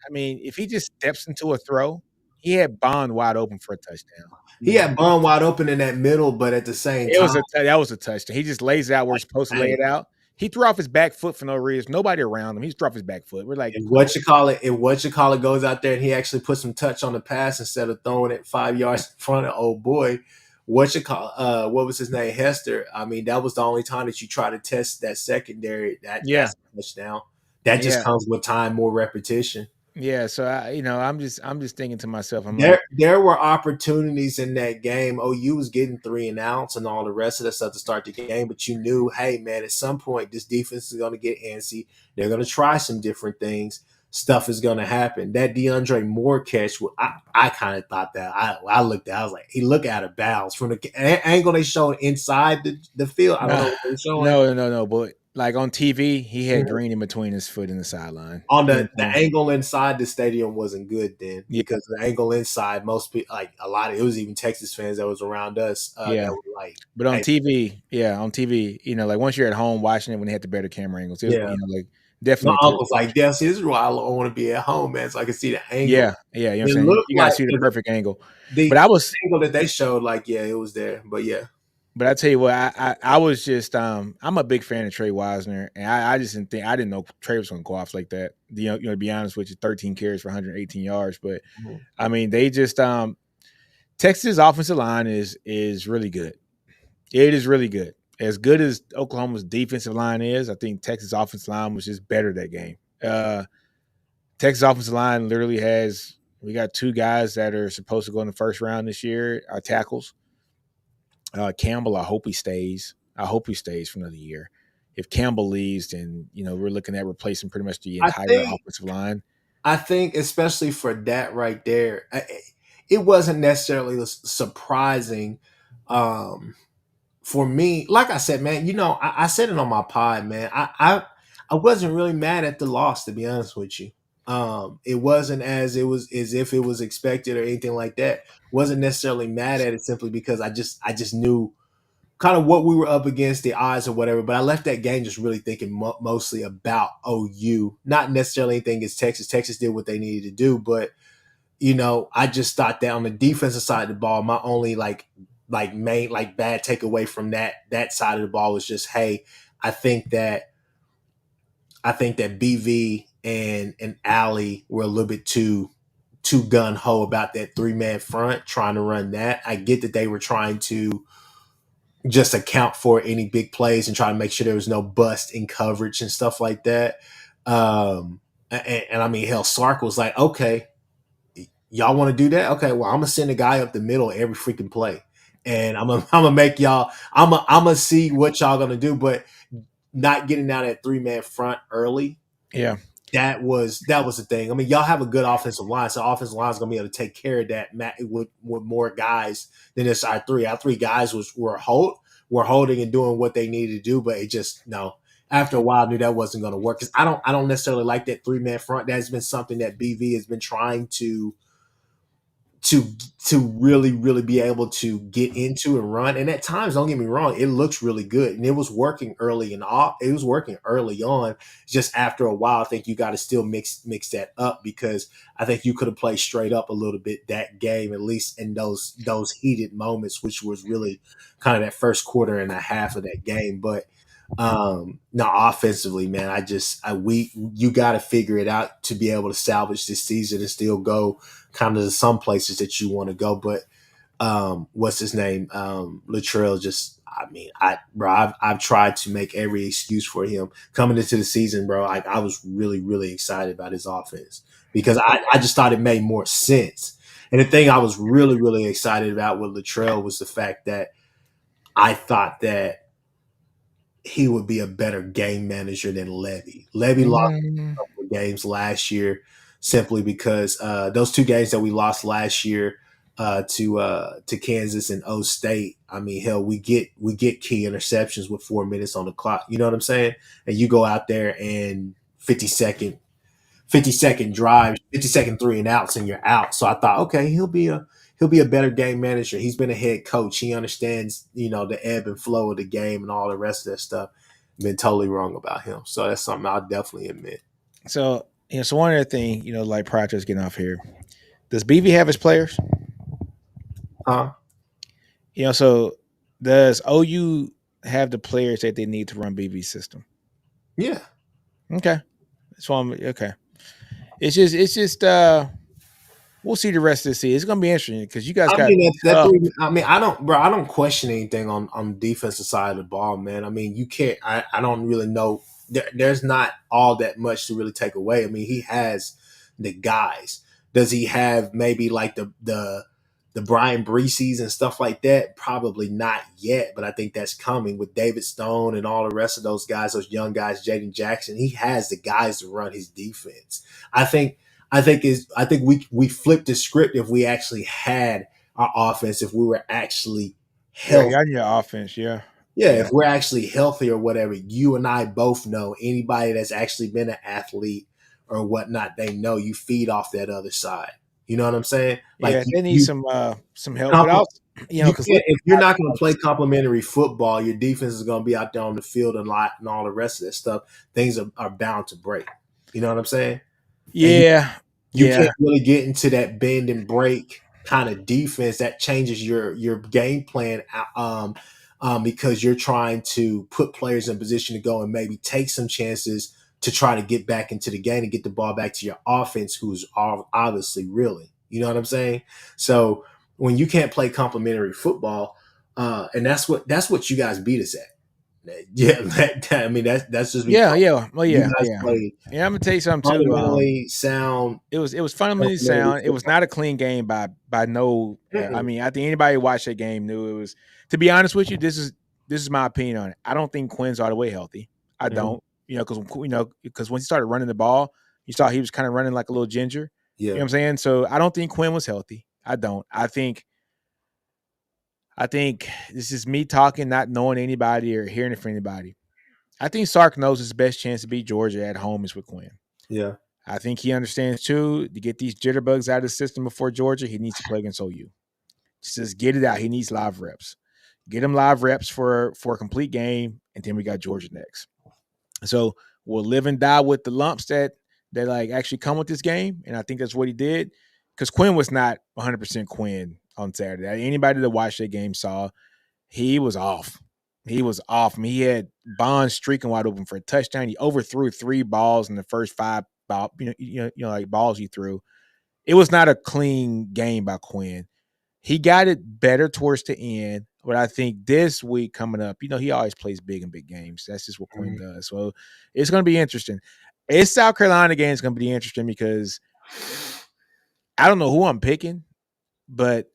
I mean, if he just steps into a throw, he had Bond wide open for a touchdown. He had Bond wide open in that middle, but at the same It time, was that was a touchdown. He just lays it out where he's supposed to lay hey, it out. He threw off his back foot for no reason. Nobody around him. He just threw off his back foot. We're like, if what you call it goes out there and he actually puts some touch on the pass instead of throwing it 5 yards in front of old boy, what was his name, Hester? I mean, that was the only time that you try to test that secondary. yeah, That's a touchdown. That just yeah, comes with time, more repetition. yeah. So I'm just thinking to myself, I'm like, There were opportunities in that game. OU was getting 3-and-outs and all the rest of that stuff to start the game, but you knew, hey man, at some point this defense is going to get antsy. They're going to try some different things. Stuff is going to happen. That DeAndre Moore catch, I kind of thought that. I looked at, I was like, he looked out of bounds from the angle they showed inside the field. I don't know nah, what they're showing. no. But like on TV, he had green in between his foot and the sideline. On You know the what I'm saying? angle inside the stadium wasn't good then Yeah, because the angle inside, most people like a lot of it was even Texas fans that was around us that yeah. were like, But on hey, TV, yeah, on TV, like once you're at home watching it when they had the better camera angles, it was, yeah. like My definitely a clear uncle's like, catch. "Damn, see, this is why I want to be at home, man, so I can see the angle." Yeah, you know what I'm It saying? looked You gotta like see the perfect angle. But the I was angle that they showed, like, yeah, it was there, but yeah. but I tell you what, I was just I'm a big fan of Trey Wisner, and I just didn't know Trey was gonna go off like that. To be honest with you, 13 carries for 118 yards. But Mhm. I mean, they just Texas offensive line is really good. It is really good. As good as Oklahoma's defensive line is, I think Texas offensive line was just better that game. Texas offensive line literally has we got two guys that are supposed to go in the first round this year, our tackles. Campbell, I hope he stays. I hope he stays for another year. If Campbell leaves, then we're looking at replacing pretty much the I entire think offensive line. I think especially for that right there, it wasn't necessarily surprising, um, for me. Like I said, man, I said it on my pod, man. I wasn't really mad at the loss, to be honest with you. It wasn't as if it was expected or anything like that. Wasn't necessarily mad at it simply because I just knew kind of what we were up against, the odds or whatever. But I left that game just really thinking mostly about OU, not necessarily anything against Texas. Texas did what they needed to do, but I just thought that on the defensive side of the ball, my only like bad takeaway from that side of the ball was just, hey, I think that BV and Allie were a little bit too gun ho about that 3-man front, trying to run that. I get that they were trying to just account for any big plays and try to make sure there was no bust in coverage and stuff like that. And I mean, hell, Sark was like, okay, y'all want to do that? Okay, well, I'm gonna send a guy up the middle every freaking play, and I'm gonna make y'all. I'm gonna see what y'all gonna do, but not getting down that 3-man front early. Yeah. That was the thing. I mean, y'all have a good offensive line, so offensive line is gonna be able to take care of that with more guys than this. Our three guys were holding and doing what they needed to do, but it just no. After a while, I knew that wasn't going to work because I don't necessarily like that 3-man front. That's been something that BV has been trying to really be able to get into and run. And at times, don't get me wrong, it looks really good and it was working early on. Just after a while, I think you got to still mix that up because I think you could have played straight up a little bit that game, at least in those heated moments, which was really kind of that first quarter and a half of that game. But no, offensively, man, you got to figure it out to be able to salvage this season and still go kind of to some places that you want to go. But what's his name? Latrell just, I mean, I've tried to make every excuse for him coming into the season, bro. I was really, really excited about his offense because I just thought it made more sense. And the thing I was really, really excited about with Latrell was the fact that I thought that he would be a better game manager than Levy. Levy lost a couple of games last year simply because those 2 games that we lost last year to Kansas and O State. I mean, hell, we get key interceptions with 4 minutes on the clock. You know what I'm saying? And you go out there and 50-second drive, 50-second 3 and outs, and you're out. So I thought, okay, he'll be a better game manager. He's been a head coach. He understands, the ebb and flow of the game and all the rest of that stuff. Been totally wrong about him. So that's something I'll definitely admit. So, so one other thing, like prior to us getting off here, does BV have his players? So does OU have the players that they need to run BV's system? Yeah. Okay. So okay. It's just we'll see the rest of the season. It's gonna be interesting because you guys got. I don't question anything on the defensive side of the ball, man. I mean, you can't. I don't really know. There's not all that much to really take away. I mean, he has the guys. Does he have maybe like the Brian Breeses and stuff like that? Probably not yet, but I think that's coming with David Stone and all the rest of those guys, those young guys, Jaden Jackson. He has the guys to run his defense. I think we flipped the script if we actually had our offense, if we were actually healthy. Yeah, your offense, yeah. Yeah, if we're actually healthy or whatever. You and I both know, anybody that's actually been an athlete or whatnot, they know you feed off that other side. You know what I'm saying? Like they need some help. But also, if you're not going to play complimentary football, your defense is going to be out there on the field and all the rest of that stuff. Things are bound to break. You know what I'm saying? Yeah. You can't really get into that bend and break kind of defense that changes your game plan because you're trying to put players in position to go and maybe take some chances to try to get back into the game and get the ball back to your offense, who's obviously reeling. You know what I'm saying? So when you can't play complimentary football, and that's what you guys beat us at. Yeah, I mean that's just well, yeah. Played I'm gonna tell you something too. Fundamentally sound. It was fundamentally sound. It was not a clean game by no. I mean, I think anybody who watched that game knew it was. To be honest with you, this is my opinion on it. I don't think Quinn's all the way healthy. I don't. Because when he started running the ball, you saw he was kind of running like a little ginger. Yeah. You know what I'm saying? So I don't think Quinn was healthy. I don't. I think this is me talking, not knowing anybody or hearing it from anybody. I think Sark knows his best chance to beat Georgia at home is with Quinn. Yeah. I think he understands too, to get these jitterbugs out of the system before Georgia, he needs to play against OU. Just get it out. He needs live reps. Get him live reps for a complete game, and then we got Georgia next. So we'll live and die with the lumps that like actually come with this game, and I think that's what he did. Because Quinn was not 100% Quinn on Saturday. Anybody that watched that game saw he was off. He was off. I mean, he had Bonds streaking wide open for a touchdown. He overthrew 3 balls in the first 5 like balls he threw. It was not a clean game by Quinn. He got it better towards the end, but I think this week coming up, he always plays big in big games. That's just what Quinn does. So it's going to be interesting. It's South Carolina game is going to be interesting because I don't know who I'm picking, but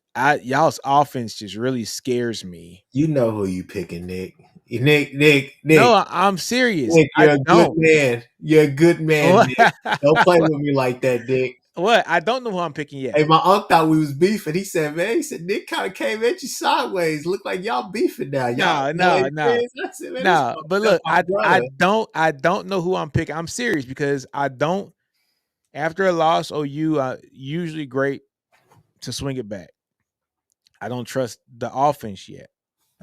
y'all's offense just really scares me. You know who you picking, Nick. Nick. No, I'm serious. Nick, you're a good don't. man. You're a good man, Nick. Don't play with me like that, Nick. What? I don't know who I'm picking yet. Hey, my uncle thought we was beefing. He said, Nick kind of came at you sideways. Look like y'all beefing now. Y'all No. I said, No, but look, I brother. don't know who I'm picking. I'm serious because I don't. After a loss, OU usually great to swing it back. I don't trust the offense yet.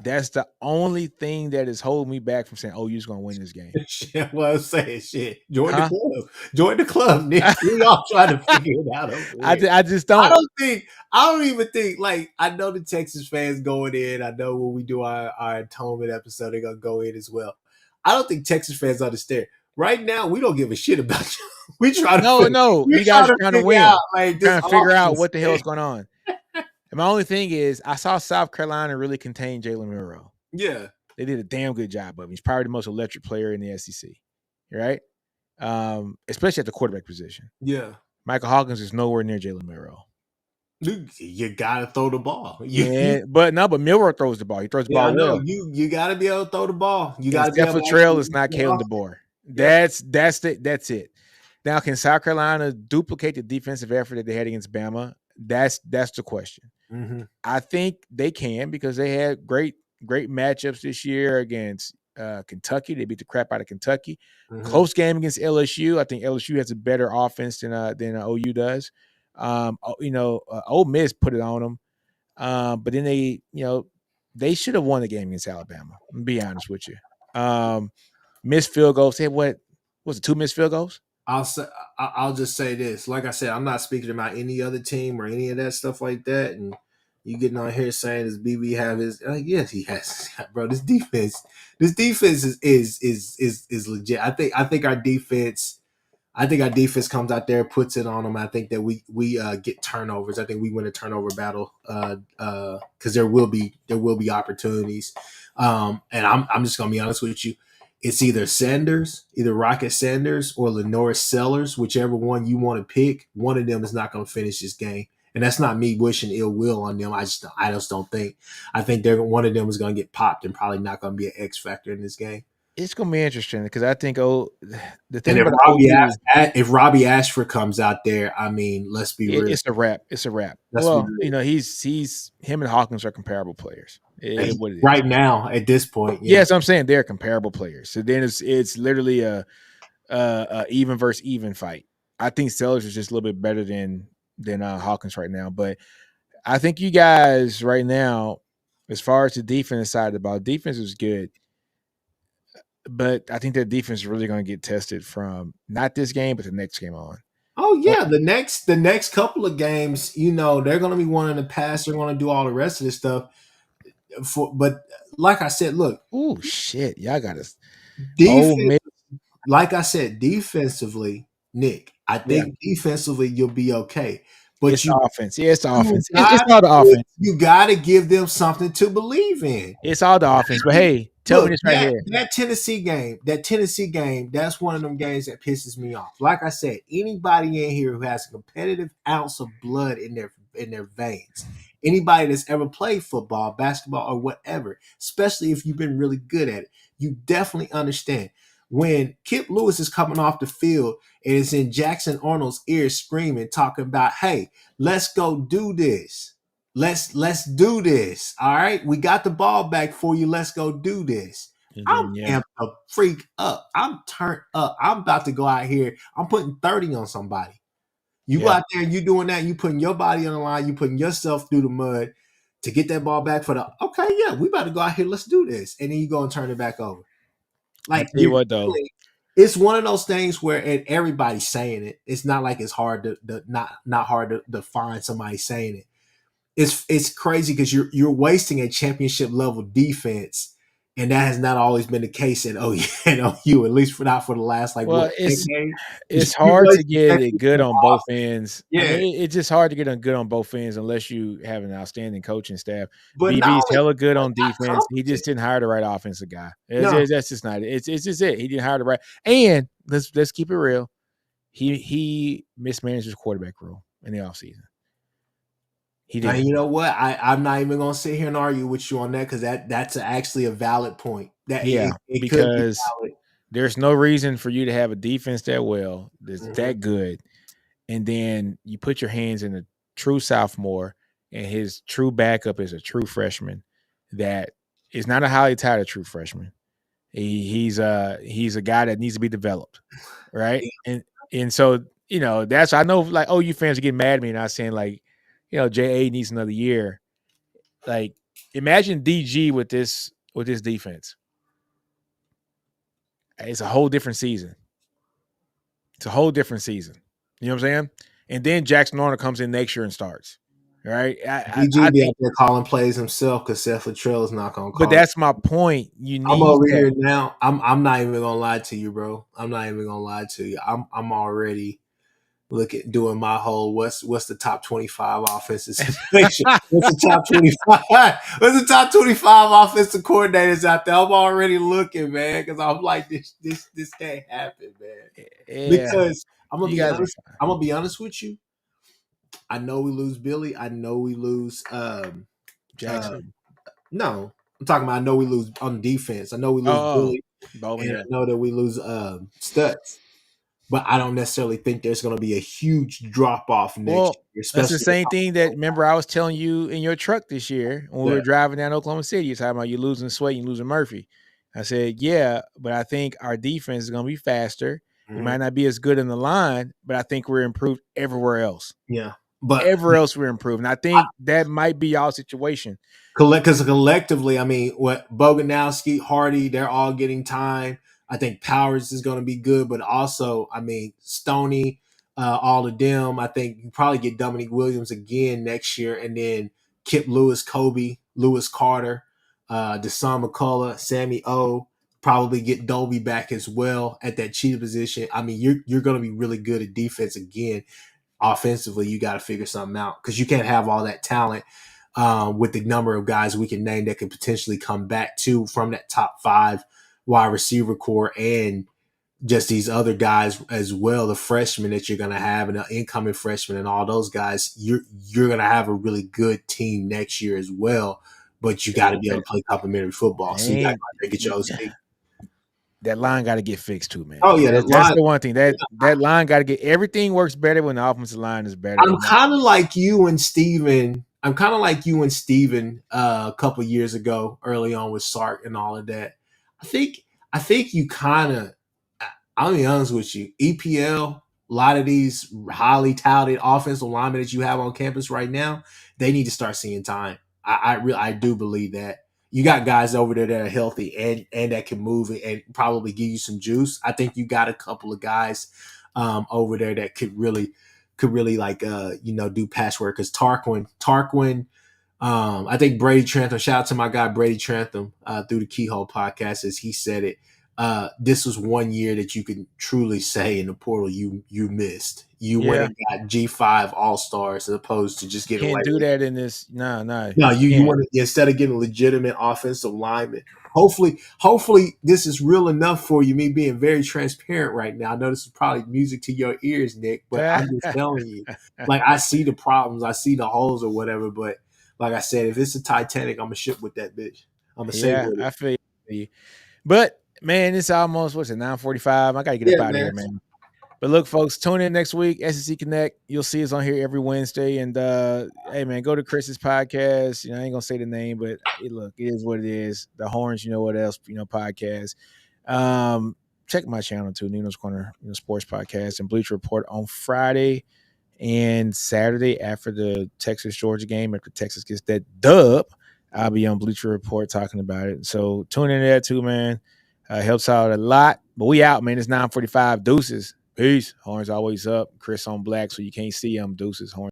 That's the only thing that is holding me back from saying OU's going to win this game. Shit, what I'm saying, shit. Join the club. Join the club, Nick. We all trying to figure it out over here. I just don't. I don't even think, like, I know the Texas fans going in. I know when we do our atonement episode, they're going to go in as well. I don't think Texas fans understand. Right now, we don't give a shit about you. We try to you guys are trying to win. Out, like, trying to figure out what the hell is going on. And my only thing is, I saw South Carolina really contain Jalen Milroe. Yeah. They did a damn good job of him. He's probably the most electric player in the SEC, right? Especially at the quarterback position. Yeah. Michael Hawkins is nowhere near Jalen Milroe. You gotta throw the ball. But Milroe throws the ball. He throws the ball well. You gotta be able to throw the ball. You gotta be able to. Trail is not Kalen DeBoer. That's it. Now, can South Carolina duplicate the defensive effort that they had against Bama? That's the question. Mm-hmm. I think they can because they had great matchups this year against Kentucky. They beat the crap out of Kentucky. Mm-hmm. Close game against LSU. I think LSU has a better offense than OU does. Ole Miss put it on them, but then they should have won the game against Alabama. I'm be honest with you. Missed field goals. Hey, what was it? 2 missed field goals? I'll just say this. Like I said, I'm not speaking about any other team or any of that stuff like that. And you getting on here saying does BB have his? Yes, he has, bro. This defense is legit. I think our defense. Comes out there, puts it on them. I think that we get turnovers. I think we win a turnover battle because there will be opportunities. And I'm just gonna be honest with you. It's either Rocket Sanders or Lenore Sellers, whichever one you want to pick. One of them is not going to finish this game, and that's not me wishing ill will on them. I just don't think. I think one of them is going to get popped and probably not going to be an X factor in this game. It's going to be interesting because I think the thing and if Robbie Ashford comes out there, I mean, let's be real. It's a wrap. It's a wrap. He's him and Hawkins are comparable players. Right now, at this point, yes, I'm saying they're comparable players. So then it's literally a even versus even fight. I think Sellers is just a little bit better than Hawkins right now, but I think you guys right now, as far as the defense side of the ball, defense is good, but I think that defense is really going to get tested from not this game, but the next game on. Oh yeah, the next couple of games, they're going to be wanting to pass. They're going to do all the rest of this stuff. But like I said, look. Oh shit, y'all got us. Like I said, defensively, Nick, I think defensively you'll be okay. But it's offense. Yeah, it's the offense. It's all the offense. You got to give them something to believe in. It's all the offense. But hey, tell me this right here. That Tennessee game, that's one of them games that pisses me off. Like I said, anybody in here who has a competitive ounce of blood in their veins, anybody that's ever played football, basketball, or whatever, especially if you've been really good at it, you definitely understand. When Kip Lewis is coming off the field and it's in Jackson Arnold's ear screaming, talking about, hey, let's go do this. Let's do this. All right. We got the ball back for you. Let's go do this. I'm amped the freak up. I'm turned up. I'm about to go out here. I'm putting 30 on somebody. You go out there and you doing that. You putting your body on the line. You putting yourself through the mud to get that ball back we about to go out here. Let's do this. And then you go and turn it back over. Like, it's one of those things where everybody's saying it. It's not like it's hard to not hard to find somebody saying it. it's crazy because you're wasting a championship level defense, and that has not always been the case at OU, at least not for the last like Well, what decade. it's You hard to wasting get it good championship on both off. ends. I Yeah, mean, it's just hard to get on good on both ends unless you have an outstanding coaching staff. but not BB's only hella good but on not defense. He just competent. didn't hire the right offensive guy. No, That's just not it. It's just it. He didn't hire the right. And let's keep it real. He mismanaged his quarterback role in the offseason. He and did. you know what? I'm not even gonna sit here and argue with you on that because that's actually a valid point. That Yeah, it could be because valid. there's no reason for you to have a defense that well, that's Mhm. that good, and then you put your hands in a true sophomore, and his true backup is a true freshman that is not a highly touted true freshman. He's a guy that needs to be developed, right? And so that's I know like OU fans are getting mad at me not saying like JA needs another year. Like imagine DG with this defense. It's a whole different season. It's a whole different season. You know what I'm saying? And then Jackson Arnold comes in next year and starts. Right? I DG be think, out there calling plays himself because Seth Luttrell is not gonna but call it. that's my point. You I'm need over that. here now. I'm not even gonna lie to you, bro. I'm not even gonna lie to you. I'm already doing my whole what's the top 25 offensive situation. What's the top 25? What's the top 25 offensive coordinators out there? I'm already looking, man, because I'm like this can't happen, man. Yeah, Because I'm gonna you be guys are honest. fine. I'm gonna be honest with you. I know we lose Billy. I know we lose Jackson. no. I'm talking about I know we lose on defense. I know we lose Oh, Billy, Bowman, and I yeah. know that we lose Stutz. But I don't necessarily think there's going to be a huge drop off next Well, year, that's the especially same thing that remember I was telling you in your truck this year when we yeah, were driving down Oklahoma City. You're talking about you losing Sway, you losing Murphy. I said, yeah, but I think our defense is going to be faster. We mhm, might not be as good in the line, but I think we're improved everywhere else. yeah. But Everywhere else we're improving. I think that might be y'all situation. because collectively, I mean, what Boganowski, Hardy, they're all getting time. I think Powers is going to be good, but also, I mean, Stoney, all of them. I think you probably get Dominique Williams again next year, and then Kip Lewis, Kobe, Lewis Carter, Deshaun McCullough, Sammy O. Probably get Dolby back as well at that cheetah position. I mean, you're going to be really good at defense again. Offensively, you got to figure something out because you can't have all that talent with the number of guys we can name that could potentially come back to from that top 5 wide receiver core and just these other guys as well, the freshmen that you're going to have and the incoming freshmen and all those guys, you're going to have a really good team next year as well. But you got to Yeah, be able but to play complementary football. So you got ain't to get your OC. that line got to get fixed too, man. Oh yeah, the That's line. the one thing that line got to get. Everything works better when the offensive line is better. I'm And kind of like you and Steven. I'm kind of like you and Steven a couple years ago, early on with Sark and all of that. I think I think you kind of. I'll be honest with you. EPL, a lot of these highly touted offensive linemen that you have on campus right now, they need to start seeing time. I do believe that. You got guys over there that are healthy and that can move and probably give you some juice. I think you got a couple of guys over there that could really like do patchwork because Tarquin I think Brady Trantham, shout out to my guy Brady Trantham through the Keyhole podcast as he said it. This was one year that you can truly say in the portal you missed. You went yeah, and got G5 All Stars as opposed to just getting can't like do that in this. No, no, no, you you can't. want to instead of getting legitimate offensive linemen. Hopefully this is real enough for you. Me being very transparent right now. I know this is probably music to your ears, Nick, but I'm just telling you. Like I see the problems, I see the holes or whatever. But like I said, if it's a Titanic, I'm gonna ship with that bitch. I'm gonna sink Yeah, with it. I feel you. But man, it's almost what's it 9:45. I gotta get up Yeah, out of here, man. man. But look, folks, tune in next week. SEC Connect. You'll see us on here every Wednesday. And hey, man, go to Chris's podcast. I ain't gonna say the name, but look, it is what it is. The Horns, what else, podcast. Check my channel too, Nino's Corner, Sports Podcast and Bleacher Report on Friday and Saturday after the Texas Georgia game. After Texas gets that dub, I'll be on Bleacher Report talking about it. So tune in there too, man. Helps out a lot. But we out, man. It's 9:45. Deuces. Peace. Horns always up. Chris on black, so you can't see him. Deuces. Horns.